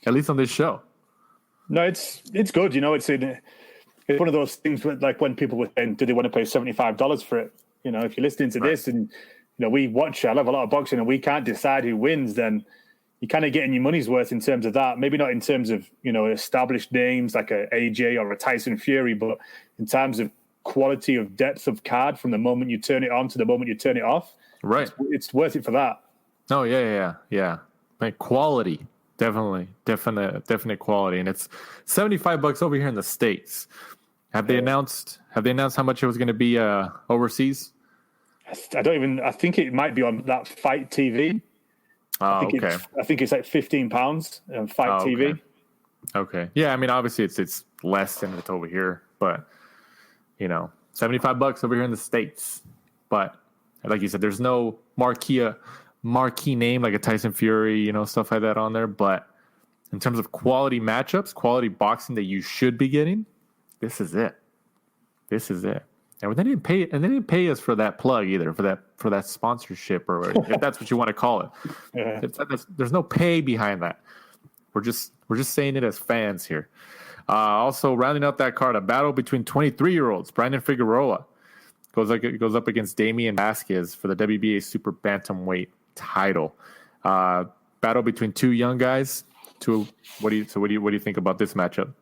at least on this show. No, it's good. It's one of those things where, like, when people were saying, do they want to pay $75 for it? If you're listening to this and we watch, I love a lot of boxing, and we can't decide who wins, then you're kind of getting your money's worth in terms of that. Maybe not in terms of established names like a AJ or a Tyson Fury, but in terms of quality of depth of card from the moment you turn it on to the moment you turn it off. Right, it's worth it for that. Oh yeah. Like quality, definite quality, and it's $75 over here in the States. Have they announced how much it was going to be overseas? I think it might be on that Fight TV. I think it's like £15 on Fight TV. Okay. Yeah, I mean, obviously it's less than it's over here, but $75 over here in the States. But like you said, there's no marquee name like a Tyson Fury, stuff like that on there. But in terms of quality matchups, quality boxing that you should be getting, this is it. This is it. And they didn't pay us for that plug either, for that sponsorship, or if that's what you want to call it. Yeah. There's no pay behind that. We're just saying it as fans here. Also, rounding out that card, a battle between 23-year-olds. Brandon Figueroa goes up against Damian Vasquez for the WBA Super Bantamweight title. Battle between two young guys. What do you think about this matchup?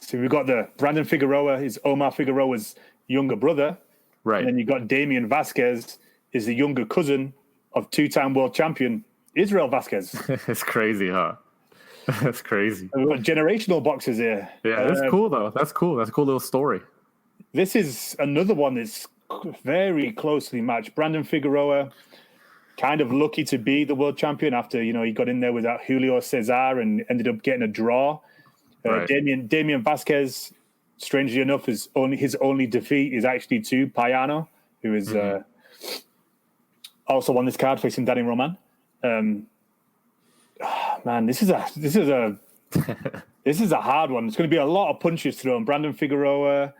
So we've got Brandon Figueroa is Omar Figueroa's younger brother, right? And then you got Damian Vasquez is the younger cousin of two-time world champion Israel Vasquez. It's crazy, huh? That's crazy. We've got generational boxers here. Yeah, that's cool though. That's cool. That's a cool little story. This is another one that's very closely matched. Brandon Figueroa, kind of lucky to be the world champion after he got in there without Julio Cesar and ended up getting a draw. Right. Damian Vasquez, strangely enough, his only defeat is actually to Payano, who is also on this card facing Danny Roman. Man, this is a hard one. It's going to be a lot of punches thrown. Brandon Figueroa,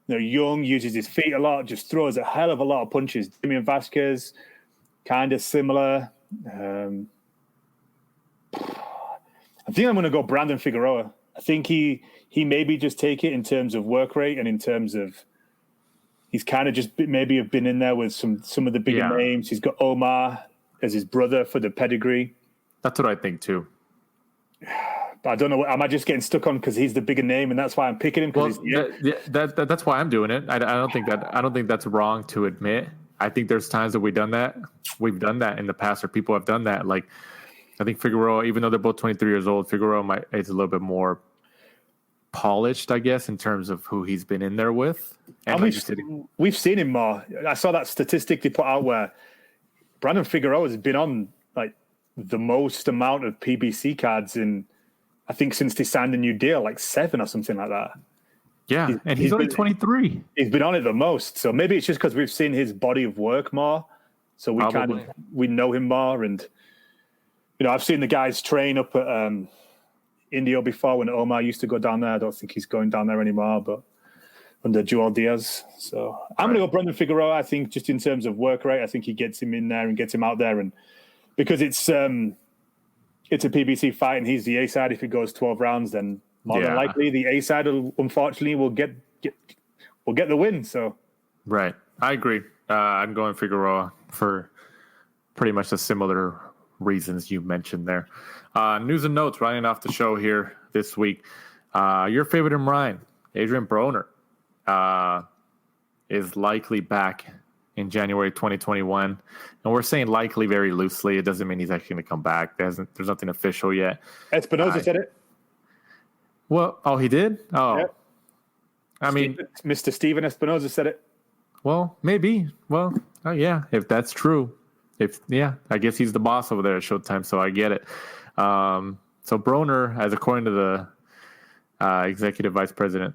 young, uses his feet a lot, just throws a hell of a lot of punches. Damian Vasquez, kind of similar. I think I'm going to go Brandon Figueroa. I think he maybe just take it in terms of work rate and in terms of he's kind of just maybe have been in there with some of the bigger names. He's got Omar as his brother for the pedigree. That's what I think too. But I don't know. Am I just getting stuck on because he's the bigger name and that's why I'm picking him? Well, that's why I'm doing it. I don't think that's wrong to admit. I think there's times that we've done that in the past, or people have done that. Like I think Figueroa, even though they're both 23 years old, Figueroa is a little bit more polished, I guess, in terms of who he's been in there with. And we've seen him more. I saw that statistic they put out where Brandon Figueroa has been on like the most amount of PBC cards in, I think, since they signed a new deal, like 7 or something like that. Yeah, and he's only 23. He's been on it the most. So maybe it's just because we've seen his body of work more. So we know him more. And, I've seen the guys train up at Indio before when Omar used to go down there. I don't think he's going down there anymore, but under Joel Diaz. So I'm going to go Brandon Figueroa. I think just in terms of work rate, I think he gets him in there and gets him out there. And because it's a PBC fight and he's the A side, if it goes 12 rounds, then more than likely the A side unfortunately will get the win. So right, I agree. I'm going Figueroa for pretty much the similar reasons you mentioned there. News and notes running off the show here this week. Your favorite in Ryan, Adrian Broner, is likely back in January 2021. And we're saying likely very loosely. It doesn't mean he's actually going to come back. There's nothing official yet. Espinoza said it. Well, he did? Oh. Yeah. I mean, Mr. Steven Espinoza said it. Well, maybe. Well, yeah, if that's true. I guess he's the boss over there at Showtime, so I get it. So Broner, as according to the executive vice president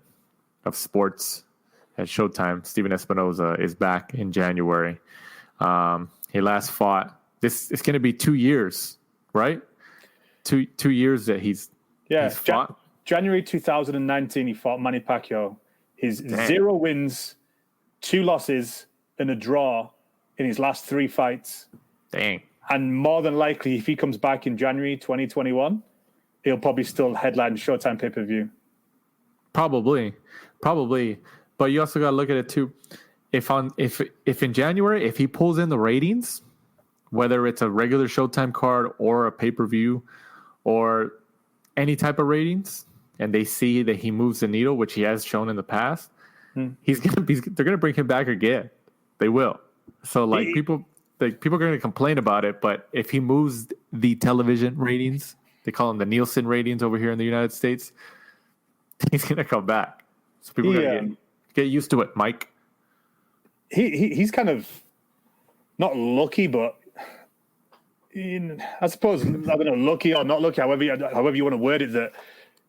of sports at Showtime, Steven Espinoza, is back in January. He last fought. It's going to be 2 years, right? 2 years that he's fought. January 2019, he fought Manny Pacquiao. His 0 wins, 2 losses, and a draw in his last 3 fights. Dang. And more than likely, if he comes back in January 2021, he'll probably still headline Showtime pay-per-view. Probably. But you also got to look at it too. If in January, if he pulls in the ratings, whether it's a regular Showtime card or a pay-per-view or any type of ratings, and they see that he moves the needle, which he has shown in the past, they're gonna bring him back again. They will. So people are going to complain about it, but if he moves the television ratings, they call them the Nielsen ratings over here in the United States, he's going to come back. So people are going to get used to it, Mike. He's kind of not lucky, but I suppose, I don't know, lucky or not lucky, however you want to word it, that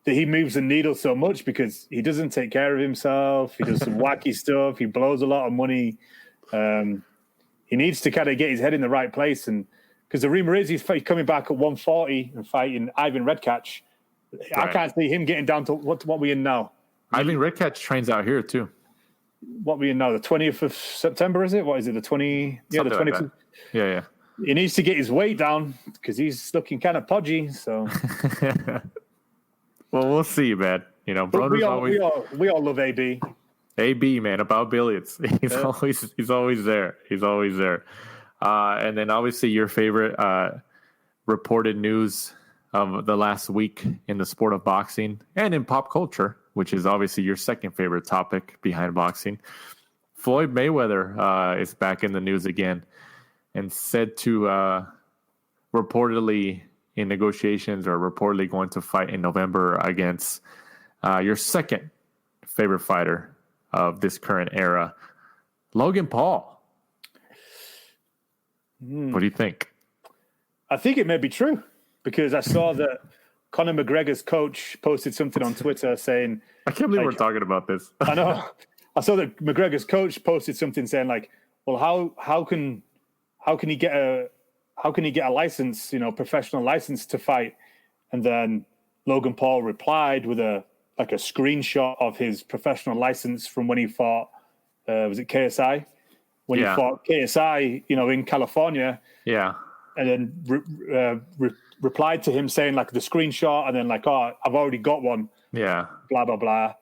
that he moves the needle so much because he doesn't take care of himself. He does some wacky stuff. He blows a lot of money. He needs to kind of get his head in the right place. And because the rumor is he's coming back at 140 and fighting Ivan Redkach. Right. I can't see him getting down to what we in now. Ivan Redkach trains out here too. What we in now? The 20th of September, is it? What is it? The 20? Yeah, the 20th. Like yeah. He needs to get his weight down because he's looking kind of podgy. So, well, we'll see, man. You know, we all love AB. AB, man, about billions. He's always there. He's always there. And then obviously your favorite reported news of the last week in the sport of boxing and in pop culture, which is obviously your second favorite topic behind boxing. Floyd Mayweather is back in the news again and said to reportedly in negotiations or reportedly going to fight in November against your second favorite fighter of this current era, Logan Paul. What do you think? I think it may be true because I saw that Conor McGregor's coach posted something on Twitter saying... I can't believe we're talking about this. I know. I saw that McGregor's coach posted something saying like, well, how can he get a license, professional license to fight? And then Logan Paul replied with a screenshot of his professional license from when he fought, was it KSI? When he fought KSI, in California. Yeah. And then replied to him saying like the screenshot and then like, oh, I've already got one. Yeah. Blah, blah, blah.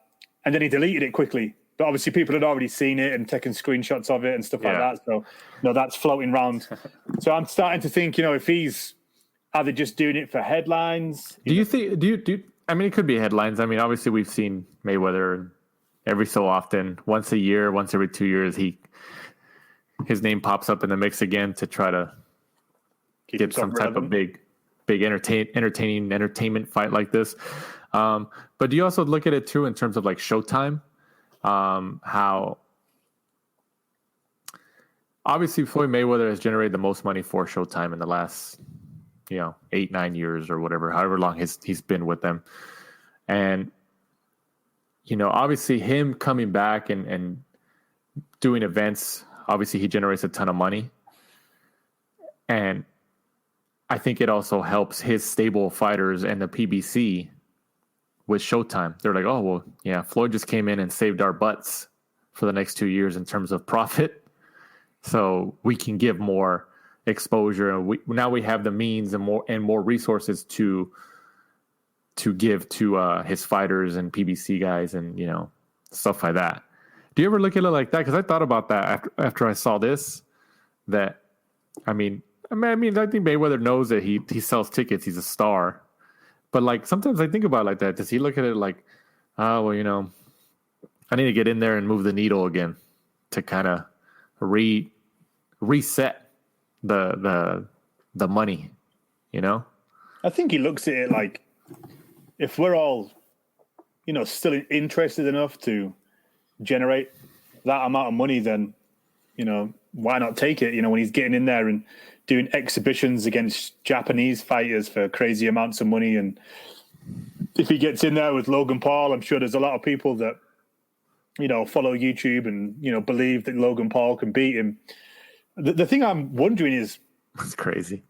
And then he deleted it quickly. But obviously people had already seen it and taken screenshots of it and stuff like that. So, that's floating around. So I'm starting to think, if he's either just doing it for headlines. I mean, it could be headlines. I mean, obviously we've seen Mayweather every so often, once a year, once every 2 years, his name pops up in the mix again to try to get some type of big entertainment fight like this. But do you also look at it too in terms of like Showtime? How obviously Floyd Mayweather has generated the most money for Showtime in the last 8-9 years or whatever, however long he's been with them. And, obviously him coming back and doing events, obviously he generates a ton of money. And I think it also helps his stable fighters and the PBC with Showtime. They're like, oh, well, yeah, Floyd just came in and saved our butts for the next 2 years in terms of profit. So we can give more exposure, and now we have the means and more resources to give to his fighters and PBC guys and stuff like that. Do you ever look at it like that? Because I thought about that after I saw this. That I think Mayweather knows that he sells tickets. He's a star, but like sometimes I think about it like that. Does he look at it like, oh well, I need to get in there and move the needle again to kind of reset the money, I think he looks at it like if we're all, still interested enough to generate that amount of money, then, why not take it? When he's getting in there and doing exhibitions against Japanese fighters for crazy amounts of money. And if he gets in there with Logan Paul, I'm sure there's a lot of people that, follow YouTube and, believe that Logan Paul can beat him. The thing I'm wondering is... That's crazy.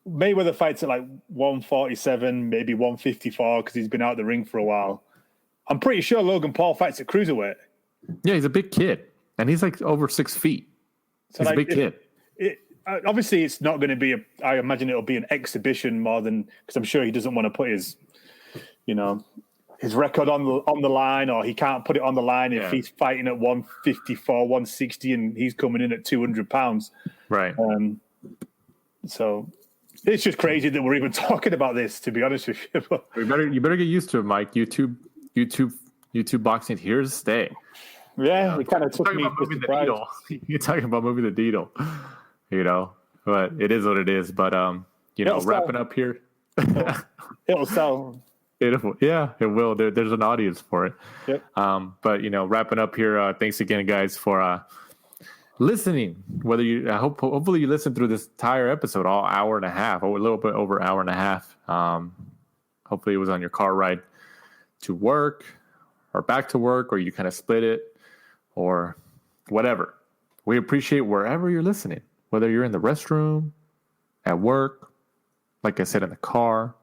Mayweather fights at like 147, maybe 154 because he's been out of the ring for a while. I'm pretty sure Logan Paul fights at cruiserweight. Yeah, he's a big kid. And he's like over 6 feet. So he's a big kid. Obviously, it's not going to be I imagine it'll be an exhibition more than... Because I'm sure he doesn't want to put his record on the line, or he can't put it on the line if he's fighting at 154, 160, and he's coming in at 200 pounds. Right. So it's just crazy that we're even talking about this, to be honest with you. You better get used to it, Mike. YouTube boxing here to stay. Yeah, it kind of took me by surprise. You're talking about moving the needle, but it is what it is. But wrapping up here, it'll sell. It will. There's an audience for it. Yep. But wrapping up here. Thanks again, guys, for listening. Hopefully you listened through this entire episode, all hour and a half, or a little bit over an hour and a half. Hopefully it was on your car ride to work or back to work, or you kind of split it or whatever. We appreciate wherever you're listening, whether you're in the restroom, at work, like I said, in the car,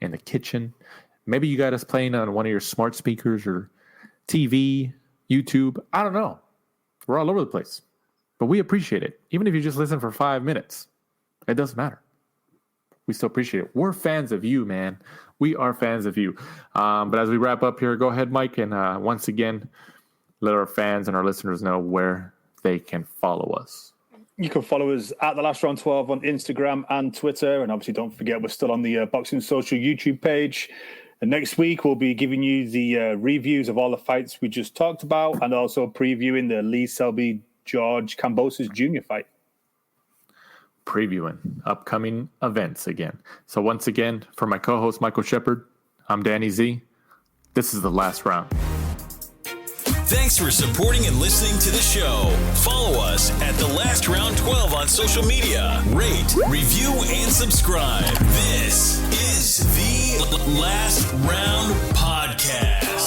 in the kitchen. Maybe you got us playing on one of your smart speakers or TV, YouTube. I don't know. We're all over the place. But we appreciate it. Even if you just listen for 5 minutes, it doesn't matter. We still appreciate it. We're fans of you, man. We are fans of you. But as we wrap up here, go ahead, Mike, and once again, let our fans and our listeners know where they can follow us. You can follow us at The Last Round 12 on Instagram and Twitter. And obviously, don't forget, we're still on the Boxing Social YouTube page. And next week, we'll be giving you the reviews of all the fights we just talked about, and also previewing the Lee Selby George Kambosos Jr. fight. Previewing upcoming events again. So once again, for my co-host Michael Shepard, I'm Danny Z. This is The Last Round. Thanks for supporting and listening to the show. Follow us at The Last Round 12 on social media. Rate, review, and subscribe. This is The Last Round Podcast.